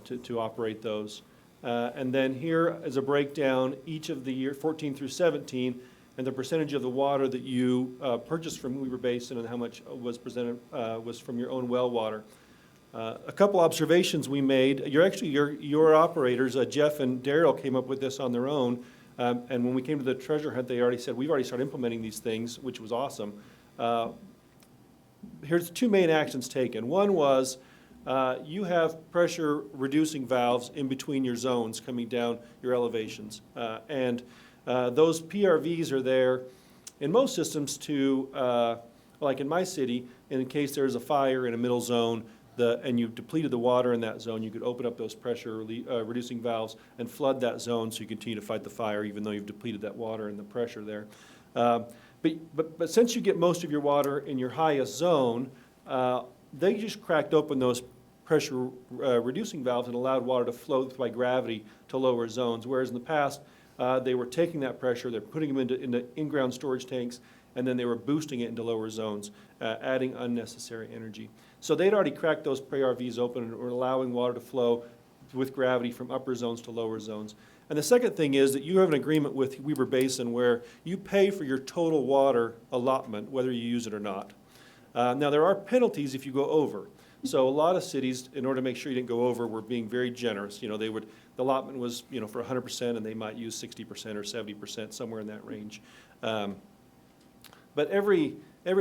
to operate those. And then here is a breakdown each of the year 14 through 17, and the percentage of the water that you purchased from Weber Basin and how much was was from your own well water. A couple observations we made. Your operators, Jeff and Daryl, came up with this on their own. And when we came to the treasure hunt, they already said, we've already started implementing these things, which was awesome. Here's two main actions taken. One was you have pressure reducing valves in between your zones coming down your elevations. And those PRVs are there in most systems to, like in my city, in case there's a fire in a middle zone, and you've depleted the water in that zone, you could open up those pressure reducing valves and flood that zone so you continue to fight the fire even though you've depleted that water and the pressure there. But since you get most of your water in your highest zone, they just cracked open those pressure reducing valves and allowed water to flow by gravity to lower zones, whereas in the past they were taking that pressure, they're putting them into in-ground storage tanks, and then they were boosting it into lower zones, adding unnecessary energy. So they'd already cracked those PRVs open and were allowing water to flow with gravity from upper zones to lower zones. And the second thing is that you have an agreement with Weber Basin where you pay for your total water allotment, whether you use it or not. Now, there are penalties if you go over. So a lot of cities, in order to make sure you didn't go over, were being very generous. You know, the allotment was, for 100%, and they might use 60% or 70%, somewhere in that range. But every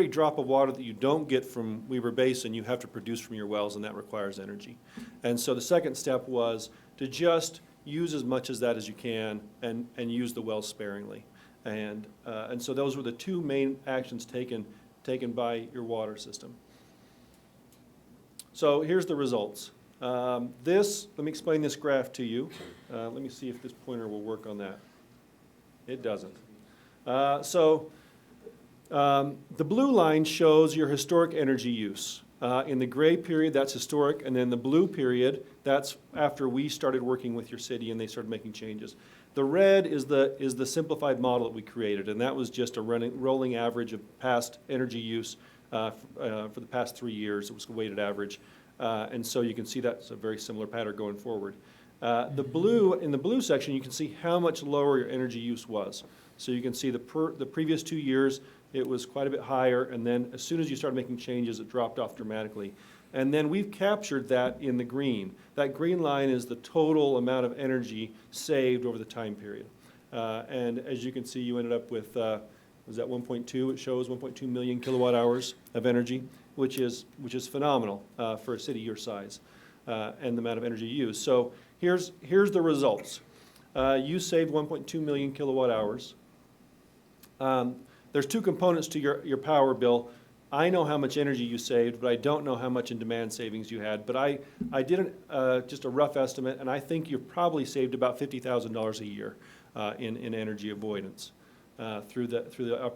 drop of water that you don't get from Weber Basin, you have to produce from your wells, and that requires energy. And so the second step was to just use as much as that as you can and use the wells sparingly. And so those were the two main actions taken by your water system. So here's the results. Let me explain this graph to you. Let me see if this pointer will work on that. It doesn't. The blue line shows your historic energy use. In the gray period, that's historic, and then the blue period, that's after we started working with your city and they started making changes. The red is the simplified model that we created, and that was just a rolling average of past energy use for the past 3 years. It was a weighted average, and so you can see that's a very similar pattern going forward. In the blue section, you can see how much lower your energy use was. So you can see the previous 2 years, it was quite a bit higher, and then as soon as you started making changes, it dropped off dramatically. And then we've captured that in the green. That green line is the total amount of energy saved over the time period. And as you can see, you ended up with, was that 1.2? It shows 1.2 million kilowatt hours of energy, which is phenomenal for a city your size, and the amount of energy used. So here's the results. You saved 1.2 million kilowatt hours. There's two components to your power bill. I know how much energy you saved, but I don't know how much in demand savings you had. But I did just a rough estimate, and I think you've probably saved about $50,000 a year in energy avoidance through the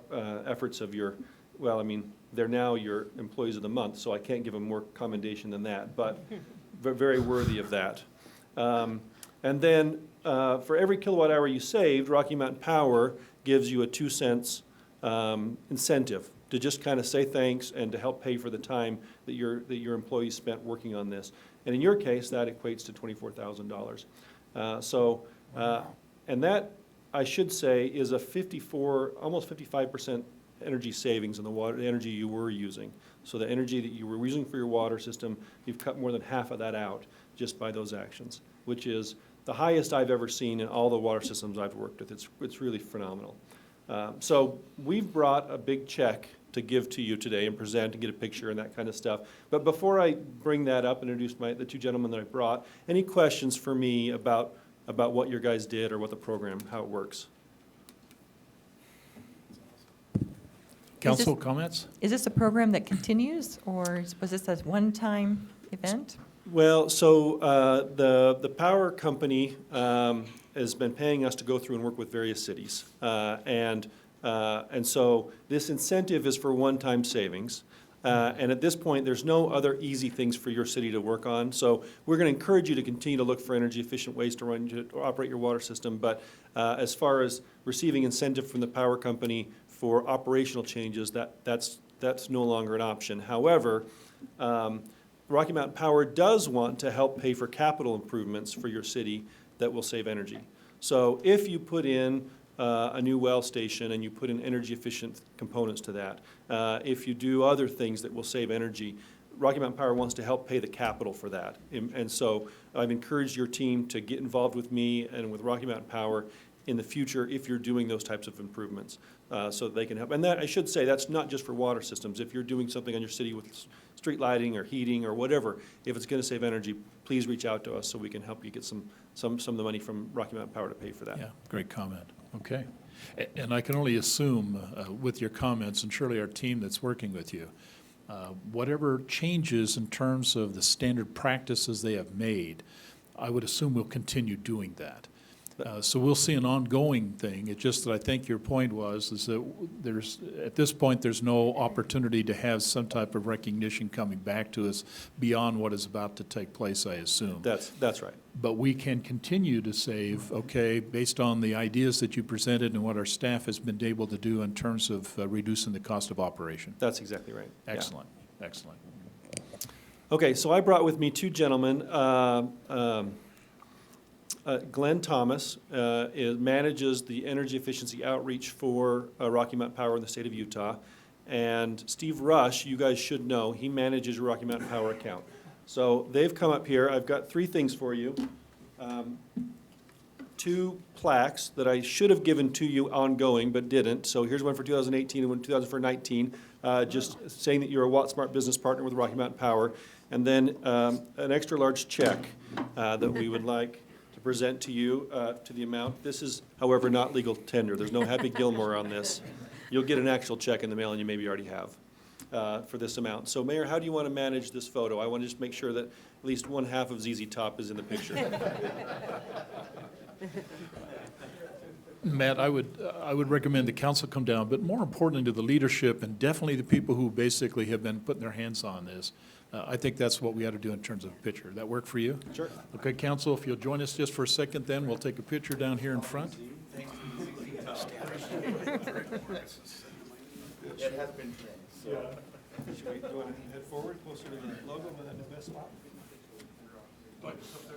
efforts of your, well, I mean, they're now your employees of the month, so I can't give them more commendation than that, but very worthy of that. And then for every kilowatt hour you saved, Rocky Mountain Power gives you a 2 cents incentive to just kind of say thanks and to help pay for the time that your employees spent working on this. And in your case, that equates to $24,000. And that, I should say, is a almost 55% energy savings in the energy you were using. So the energy that you were using for your water system, you've cut more than half of that out just by those actions, which is the highest I've ever seen in all the water systems I've worked with. It's really phenomenal. So we've brought a big check to give to you today and present and get a picture and that kind of stuff. But before I bring that up and introduce the two gentlemen that I brought, any questions for me about what your guys did or what the program, how it works? Council comments? Is this a program that continues, or was this a one-time event? Well, so the power company has been paying us to go through and work with various cities. And so this incentive is for one-time savings. And at this point, there's no other easy things for your city to work on. So we're going to encourage you to continue to look for energy-efficient ways to operate your water system. But as far as receiving incentive from the power company for operational changes, that's no longer an option. However, Rocky Mountain Power does want to help pay for capital improvements for your city that will save energy. So if you put in a new well station and you put in energy efficient components to that, if you do other things that will save energy, Rocky Mountain Power wants to help pay the capital for that. And so I've encouraged your team to get involved with me and with Rocky Mountain Power in the future if you're doing those types of improvements, so that they can help. And that, I should say, that's not just for water systems. If you're doing something on your city with street lighting or heating or whatever, if it's going to save energy, please reach out to us so we can help you get some of the money from Rocky Mountain Power to pay for that. Yeah, great comment. Okay. And I can only assume with your comments, and surely our team that's working with you, whatever changes in terms of the standard practices they have made, I would assume we'll continue doing that. So we'll see an ongoing thing. It's just that I think your point is that at this point, there's no opportunity to have some type of recognition coming back to us beyond what is about to take place, I assume. That's right. But we can continue to save, okay, based on the ideas that you presented and what our staff has been able to do in terms of reducing the cost of operation. That's exactly right. Yeah. Excellent, excellent. Okay, so I brought with me two gentlemen. Glenn Thomas manages the energy efficiency outreach for Rocky Mountain Power in the state of Utah. And Steve Rush, you guys should know, he manages your Rocky Mountain Power account. So they've come up here. I've got three things for you. Two plaques that I should have given to you ongoing but didn't. So here's one for 2018 and one for 2019, just saying that you're a WattSmart business partner with Rocky Mountain Power. And then an extra large check that we would like to present to you to the amount. This is, however, not legal tender. There's no Happy Gilmore on this. You'll get an actual check in the mail, and you maybe already have for this amount. So, Mayor, how do you want to manage this photo? I want to just make sure that at least one half of ZZ Top is in the picture. Matt, I would recommend the council come down, but more importantly to the leadership and definitely the people who basically have been putting their hands on this. I think that's what we ought to do in terms of a picture. That work for you? Sure. Okay, council, if you'll join us just for a second then, we'll take a picture down here in front. It has been trained, so. Should we go ahead and head forward, closer to the logo, but in the best spot? Might as well.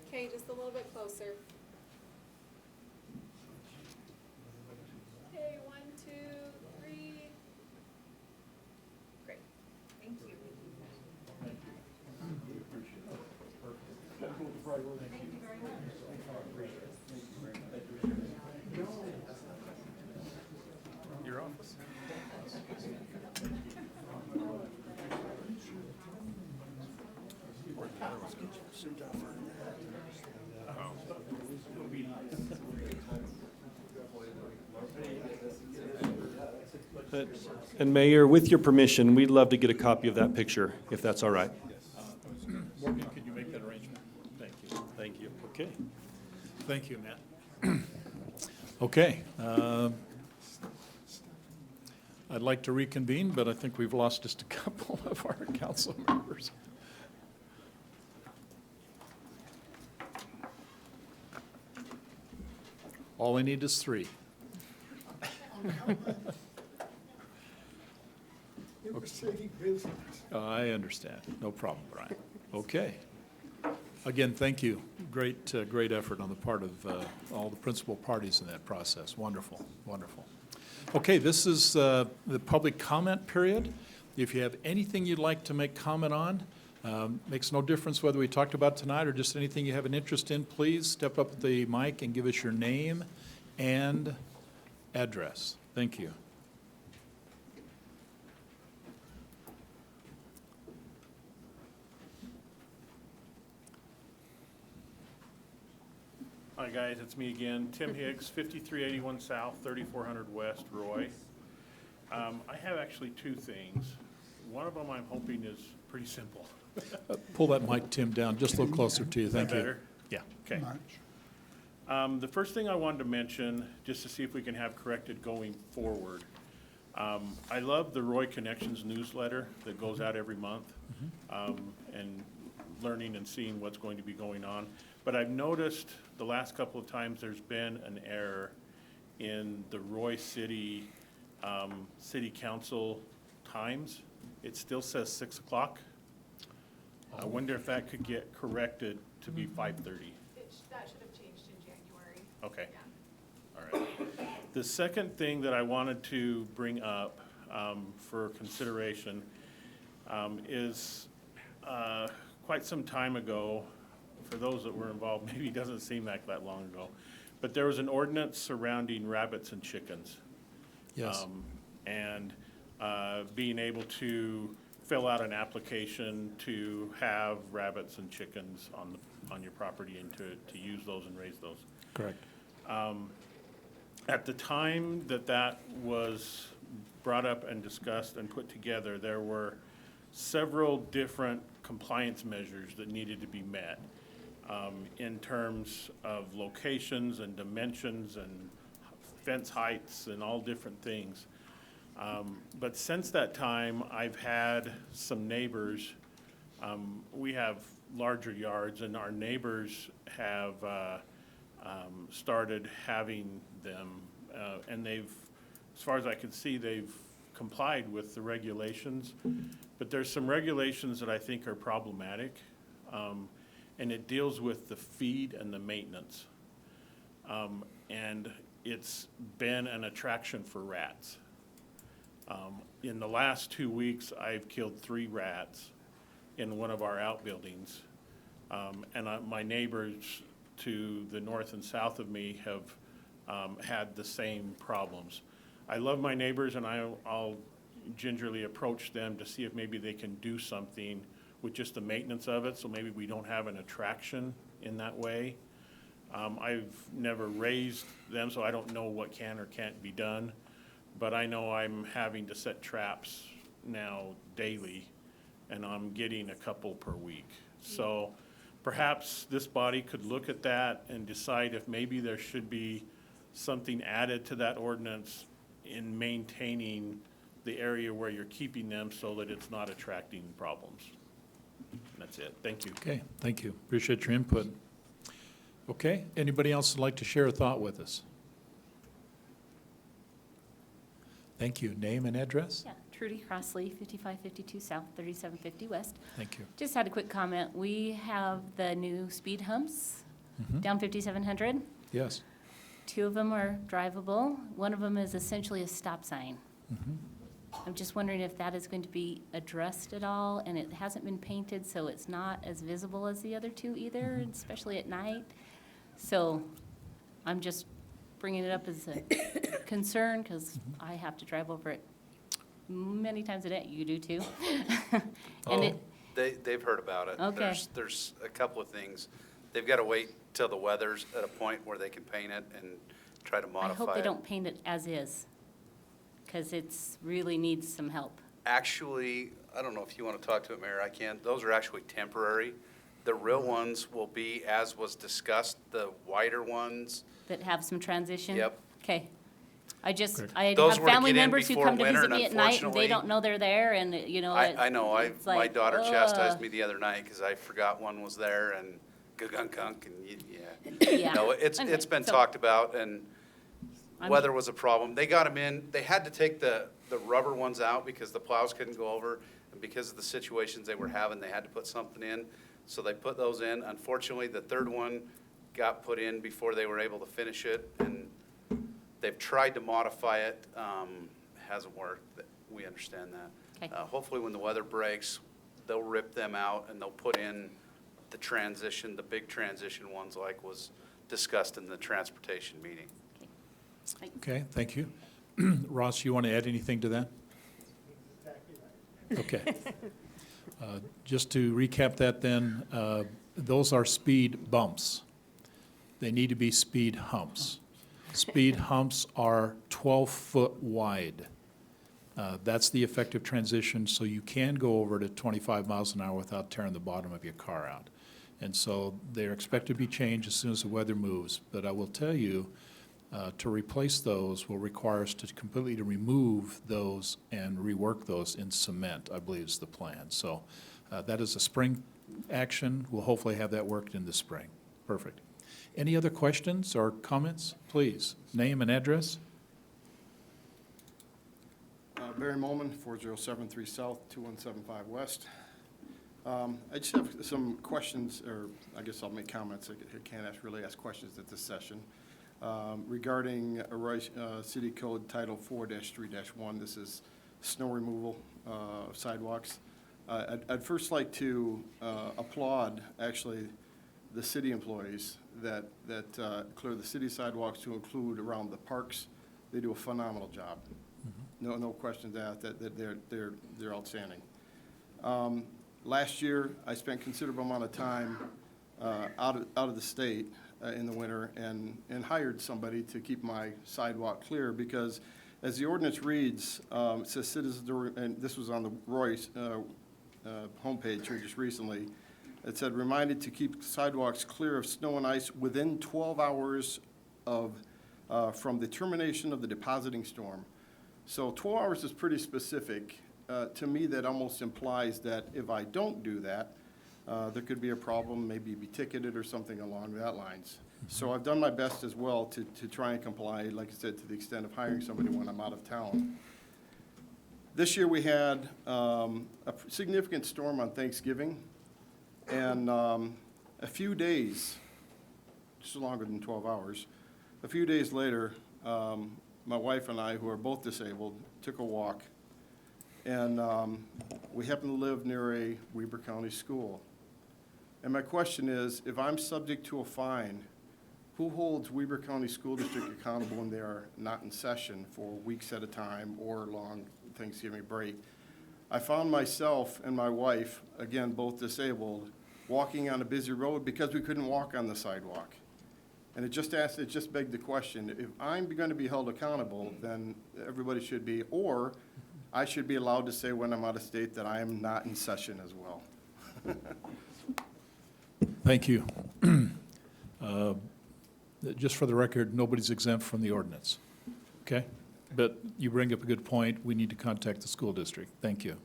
Okay, just a little bit closer. Okay, 1, 2, 3. Great. Thank you. Your office. And Mayor, with your permission, we'd love to get a copy of that picture, if that's all right. Morgan, could you make that arrangement? Thank you. Thank you. Okay. Thank you, Matt. Okay. I'd like to reconvene, but I think we've lost just a couple of our council members. All I need is 3. It was city business. I understand. No problem, Brian. Okay. Again, thank you. Great, great effort on the part of all the principal parties in that process. Wonderful, wonderful. Okay, this is the public comment period. If you have anything you'd like to make comment on, Makes no difference whether we talked about tonight or just anything you have an interest in, please step up at the mic and give us your name and address. Thank you. Hi, guys, it's me again, Tim Higgs, 5381 South, 3400 West, Roy. I have actually two things. One of them I'm hoping is pretty simple. Pull that mic, Tim, down just a little closer to you. Is that Thank you. better? Yeah. Okay. The first thing I wanted to mention, just to see if we can have corrected going forward, I love the Roy Connections newsletter that goes out every month, and learning and seeing what's going to be going on. But I've noticed the last couple of times there's been an error in the Roy City City Council times. It still says 6 o'clock. I wonder if that could get corrected to be 5:30. That should have changed in January. Okay. All right. The second thing that I wanted to bring up for consideration is quite some time ago, for those that were involved, maybe it doesn't seem like that long ago, but there was an ordinance surrounding rabbits and chickens. Yes. And being able to fill out an application to have rabbits and chickens on your property and to use those and raise those. Correct. At the time that was brought up and discussed and put together, there were several different compliance measures that needed to be met in terms of locations and dimensions and fence heights and all different things. But since that time, I've had some neighbors, we have larger yards, and our neighbors have started having them, and they've, as far as I can see, they've complied with the regulations. But there's some regulations that I think are problematic, and it deals with the feed and the maintenance. And it's been an attraction for rats. In the last 2 weeks, I've killed 3 rats in one of our outbuildings. And my neighbors to the north and south of me have had the same problems. I love my neighbors, and I'll gingerly approach them to see if maybe they can do something with just the maintenance of it, so maybe we don't have an attraction in that way. I've never raised them, so I don't know what can or can't be done, but I know I'm having to set traps now daily, and I'm getting a couple per week. So perhaps this body could look at that and decide if maybe there should be something added to that ordinance in maintaining the area where you're keeping them so that it's not attracting problems. And that's it. Thank you. Okay, thank you. Appreciate your input. Okay, anybody else would like to share a thought with us? Thank you. Name and address? Yeah, Trudy Crossley, 5552 South, 3750 West. Thank you. Just had a quick comment. We have the new speed humps down 5700. Yes. 2 of them are drivable. One of them is essentially a stop sign. I'm just wondering if that is going to be addressed at all, and it hasn't been painted, so it's not as visible as the other 2 either, especially at night. So I'm just bringing it up as a concern, because I have to drive over it many times a day. You do too. And They've heard about it. Okay. There's a couple of things. They've got to wait till the weather's at a point where they can paint it and try to modify it. I hope they don't paint it as is, because it's really needs some help. Actually, I don't know if you want to talk to it, Mayor, I can. Those are actually temporary. The real ones will be, as was discussed, the wider ones. That have some transition? Yep. Okay. I Those have were to family get in members who before come to winter, visit and me at night, and they unfortunately- don't know they're there, and, you know. I know, it's my like, daughter chastised ugh. me the other night because I forgot one was there and gunk, and Yeah. yeah. No, it's Okay, been so- talked about, and I'm- weather was a problem. They got them in, they had to take the rubber ones out because the plows couldn't go over, and because of the situations they were having, they had to put something in. So they put those in. Unfortunately, the third one got put in before they were able to finish it, and they've tried to modify it, hasn't worked. We understand that. Okay. Hopefully when the weather breaks, they'll rip them out and they'll put in the transition, the big transition ones like was discussed in the transportation meeting. Okay, thank you. Ross, you want to add anything to that? Okay. Just to recap that then, those are speed bumps. They need to be speed humps. Speed humps are 12-foot wide. That's the effective transition, so you can go over to 25 miles an hour without tearing the bottom of your car out. And so they're expected to be changed as soon as the weather moves. But I will tell you, to replace those will require us to completely remove those and rework those in cement, I believe is the plan. So that is a spring action. We'll hopefully have that worked in the spring. Perfect. Any other questions or comments? Please, name and address. Barry Molman, 4073 South, 2175 West. I just have some questions, or I guess I'll make comments. I can't really ask questions at this session. Regarding City Code Title 4-3-1, this is snow removal of sidewalks. I'd first like to applaud, actually, the city employees that clear the city sidewalks to include around the parks. They do a phenomenal job. No questions asked, that they're outstanding. Last year, I spent considerable amount of time out of the state in the winter and hired somebody to keep my sidewalk clear because as the ordinance reads, it says citizens, and this was on the Roy's homepage here just recently, it said reminded to keep sidewalks clear of snow and ice within 12 hours from the termination of the depositing storm. So 12 hours is pretty specific. To me, that almost implies that if I don't do that, there could be a problem, maybe be ticketed or something along that lines. So I've done my best as well to try and comply, like I said, to the extent of hiring somebody when I'm out of town. This year we had a significant storm on Thanksgiving, and a few days, just longer than 12 hours, a few days later, my wife and I, who are both disabled, took a walk, and we happen to live near a Weber County school. And my question is, if I'm subject to a fine, who holds Weber County School District accountable when they are not in session for weeks at a time or long Thanksgiving break? I found myself and my wife, again, both disabled, walking on a busy road because we couldn't walk on the sidewalk. And it just begged the question, if I'm going to be held accountable, then everybody should be, or I should be allowed to say when I'm out of state that I am not in session as well. Thank you. Just for the record, nobody's exempt from the ordinance, okay? But you bring up a good point. We need to contact the school district. Thank you.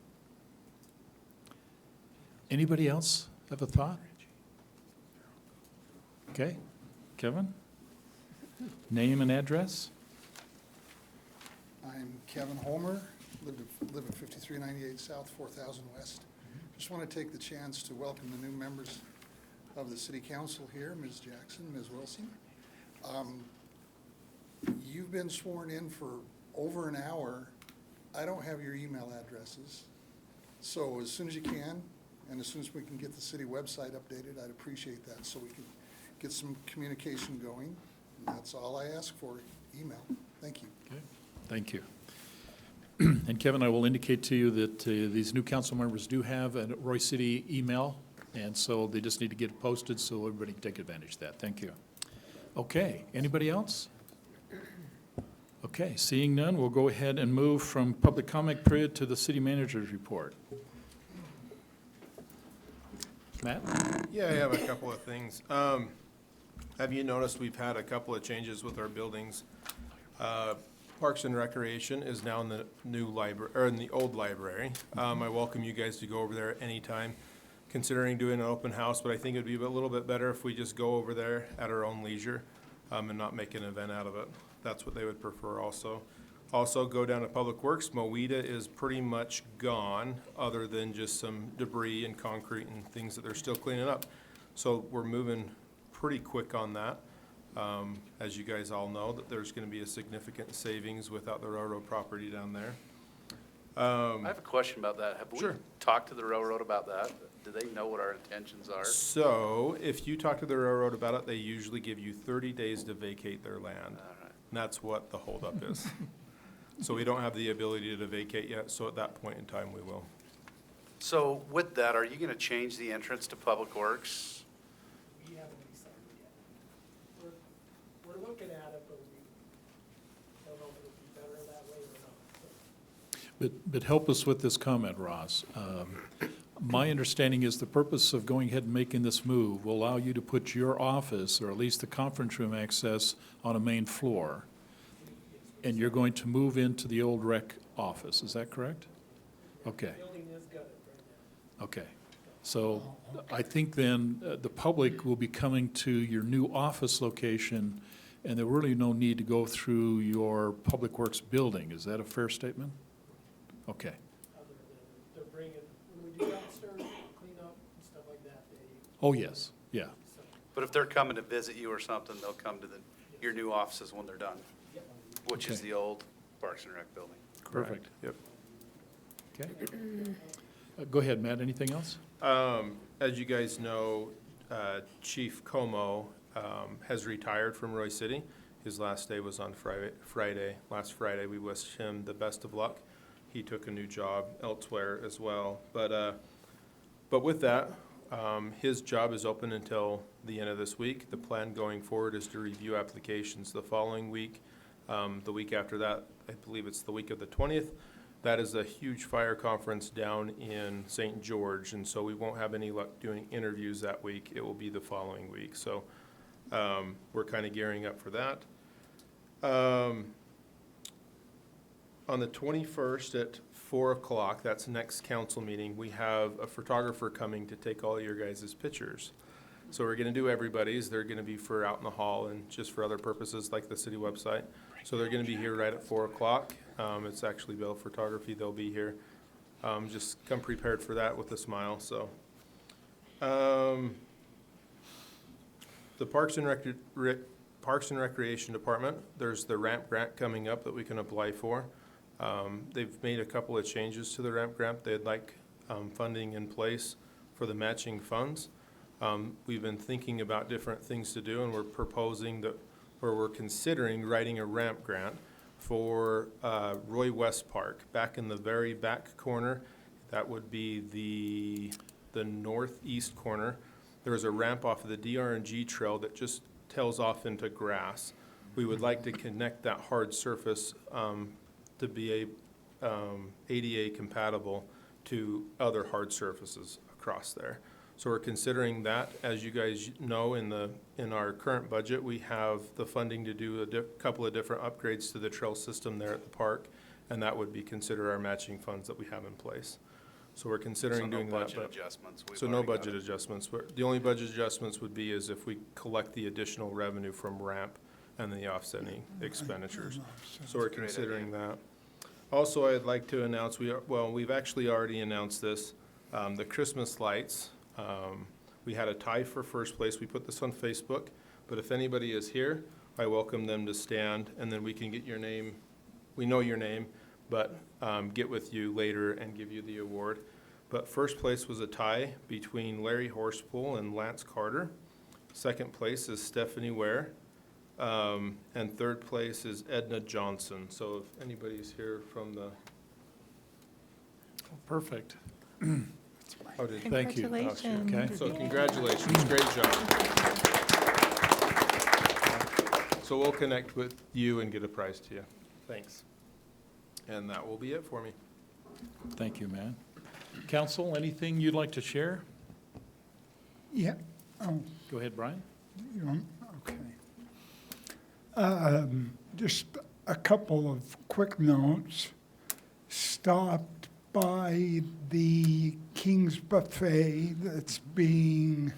Anybody else have a thought? Okay. Kevin? Name and address? I'm Kevin Holmer, live at 5398 South, 4000 West. Just want to take the chance to welcome the new members of the City Council here, Ms. Jackson, Ms. Wilson. You've been sworn in for over an hour. I don't have your email addresses. So as soon as you can, and as soon as we can get the city website updated, I'd appreciate that so we can get some communication going. And that's all I ask for, email. Thank you. Okay. Thank you. And Kevin, I will indicate to you that these new council members do have a Roy City email, and so they just need to get it posted so everybody can take advantage of that. Thank you. Okay, anybody else? Okay, seeing none, we'll go ahead and move from public comment period to the city manager's report. Matt? Yeah, I have a couple of things. Have you noticed we've had a couple of changes with our buildings? Parks and Recreation is now in the new library, or in the old library. I welcome you guys to go over there anytime, considering doing an open house, but I think it'd be a little bit better if we just go over there at our own leisure, and not make an event out of it. That's what they would prefer also. Also, go down to Public Works. Moeta is pretty much gone, other than just some debris and concrete and things that they're still cleaning up. So we're moving pretty quick on that. As you guys all know, that there's going to be a significant savings without the railroad property down there. I have a question about that. Have we Sure. talked to the railroad about that? Do they know what our intentions are? So if you talk to the railroad about it, they usually give you 30 days to vacate their land. And that's what the holdup is. So we don't have the ability to vacate yet, so at that point in time, we will. So with that, are you going to change the entrance to Public Works? We haven't decided yet. We're looking at it, but we don't know if it'll be better that way or not. But help us with this comment, Ross. My understanding is the purpose of going ahead and making this move will allow you to put your office, or at least the conference room access, on a main floor. And you're going to move into the old rec office, is that correct? Okay. The building is gutted right now. Okay, so I think then the public will be coming to your new office location, and there really no need to go through your Public Works building. Is that a fair statement? Okay, Other than they're bringing, when we do dumpsters, clean up and stuff like that, they, oh, yes, yeah, But if they're coming to visit you or something, they'll come to your new offices when they're done, which is Okay. the old Parks and Rec building. perfect. Yep. Okay. Go ahead, Matt, anything else? As you guys know, Chief Como has retired from Roy City. His last day was on last Friday. We wished him the best of luck. He took a new job elsewhere as well. But with that, his job is open until the end of this week. The plan going forward is to review applications the following week. The week after that, I believe it's the week of the 20th. That is a huge fire conference down in St. George, and so we won't have any luck doing interviews that week. It will be the following week. So we're kind of gearing up for that. On the 21st at 4 o'clock, that's next council meeting, we have a photographer coming to take all your guys' pictures. So we're going to do everybody's. They're going to be for out in the hall and just for other purposes like the city website. So they're going to be here right at 4 o'clock. It's actually Bell Photography. They'll be here. Just come prepared for that with a smile. So the Parks and Recreation Department, there's the ramp grant coming up that we can apply for. They've made a couple of changes to the ramp grant. They'd like funding in place for the matching funds. We've been thinking about different things to do, and we're proposing that, or we're considering writing a ramp grant for Roy West Park, back in the very back corner. That would be the northeast corner. There is a ramp off of the DRNG trail that just tails off into grass. We would like to connect that hard surface to be ADA compatible to other hard surfaces across there. So we're considering that. As you guys know, in our current budget, we have the funding to do a couple of different upgrades to the trail system there at the park, and that would be considered our matching funds that we have in place. So we're considering doing that. So no budget but- adjustments. We've So no already got budget it. adjustments. The only budget adjustments would be is if we collect the additional revenue from ramp and the offsetting expenditures. So we're Great considering that. Also, I'd like to announce, we've actually already announced this, the Christmas lights. We had a tie for first place. We put this on Facebook, but if anybody is here, I welcome them to stand, and then we can get your name. We know your name, but get with you later and give you the award. But first place was a tie between Larry Horsepool and Lance Carter. Second place is Stephanie Ware. And third place is Edna Johnson. So if anybody's here from the, Perfect. oh, did Thank you. Congratulations. Okay. So congratulations, great job. So we'll connect with you and get a prize to you. Thanks. And that will be it for me. Thank you, Matt. Council, anything you'd like to share? Yeah, oh, Go ahead, Brian. you want, okay. Just a couple of quick notes. Stopped by the King's Buffet that's being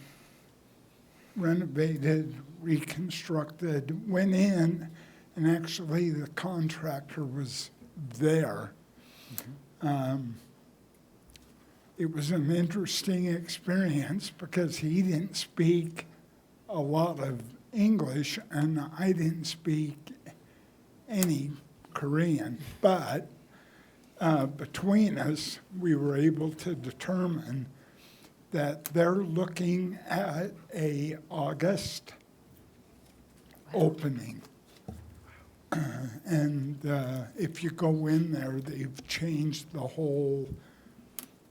renovated, reconstructed, went in, and actually the contractor was there. It was an interesting experience because he didn't speak a lot of English and I didn't speak any Korean, but between us, we were able to determine that they're looking at a August opening. And if you go in there, they've changed the whole,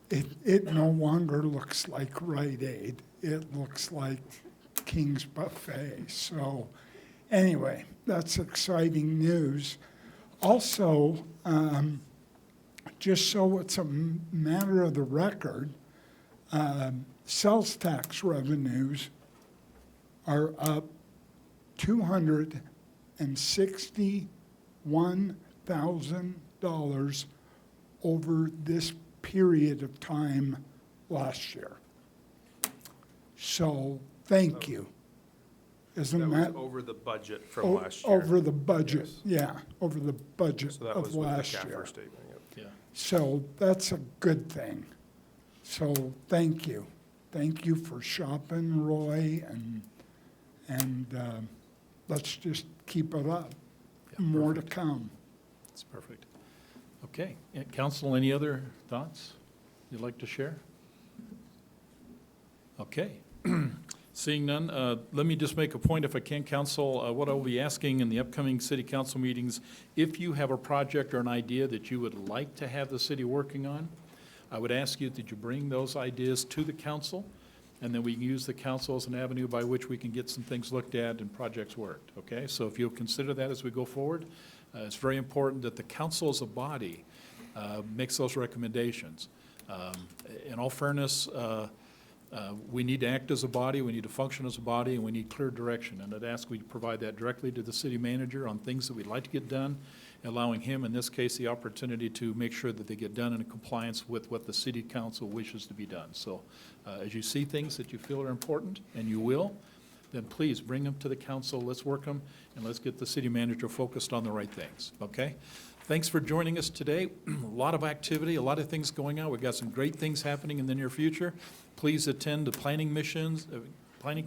it no longer looks like Rite Aid. It looks like King's Buffet. So anyway, that's exciting news. Also, just so it's a matter of the record, sales tax revenues are up $261,000 over this period of time last year. So, thank you. Isn't that? was over the budget from last year. Over the budget, Yes. yeah, over the budget So that of was with the last CAFR year. statement, yep. Yeah. So that's a good thing. So thank you. Thank you for shopping, Roy, and let's just keep it up. Yeah, More to perfect. come. That's perfect. Okay. Council, any other thoughts you'd like to share? Okay. Seeing none, let me just make a point, if I can, Council, what I will be asking in the upcoming city council meetings, if you have a project or an idea that you would like to have the city working on, I would ask you that you bring those ideas to the council, and then we can use the council as an avenue by which we can get some things looked at and projects worked, okay? So if you'll consider that as we go forward, it's very important that the council as a body makes those recommendations. In all fairness, we need to act as a body, we need to function as a body, and we need clear direction. And I'd ask we provide that directly to the city manager on things that we'd like to get done, allowing him, in this case, the opportunity to make sure that they get done in compliance with what the city council wishes to be done. So as you see things that you feel are important, and you will, then please bring them to the council, let's work them, and let's get the city manager focused on the right things, okay? Thanks for joining us today. A lot of activity, a lot of things going on. We've got some great things happening in the near future. Please attend the planning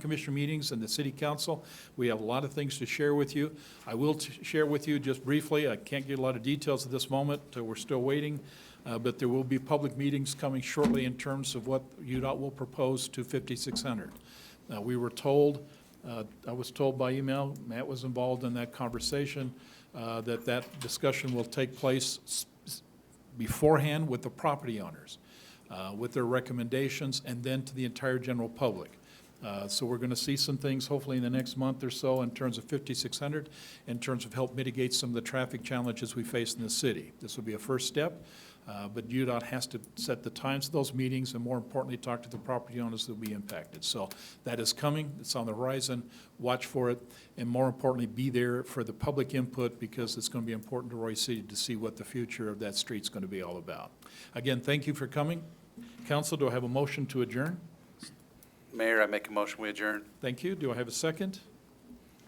commission meetings and the city council. We have a lot of things to share with you. I will share with you just briefly. I can't get a lot of details at this moment. We're still waiting. But there will be public meetings coming shortly in terms of what UDOT will propose to 5600. We were told, I was told by email, Matt was involved in that conversation, that discussion will take place beforehand with the property owners, with their recommendations, and then to the entire general public. So we're going to see some things hopefully in the next month or so in terms of 5600, in terms of help mitigate some of the traffic challenges we face in the city. This will be a first step, but UDOT has to set the times of those meetings and, more importantly, talk to the property owners that will be impacted. So that is coming. It's on the horizon. Watch for it. And more importantly, be there for the public input, because it's going to be important to Roy City to see what the future of that street's going to be all about. Again, thank you for coming. Council, do I have a motion to adjourn? Mayor, I make a motion, we adjourn. Thank you. Do I have a second?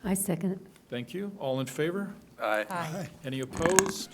I second it. Thank you. All in favor? Aye. Any opposed?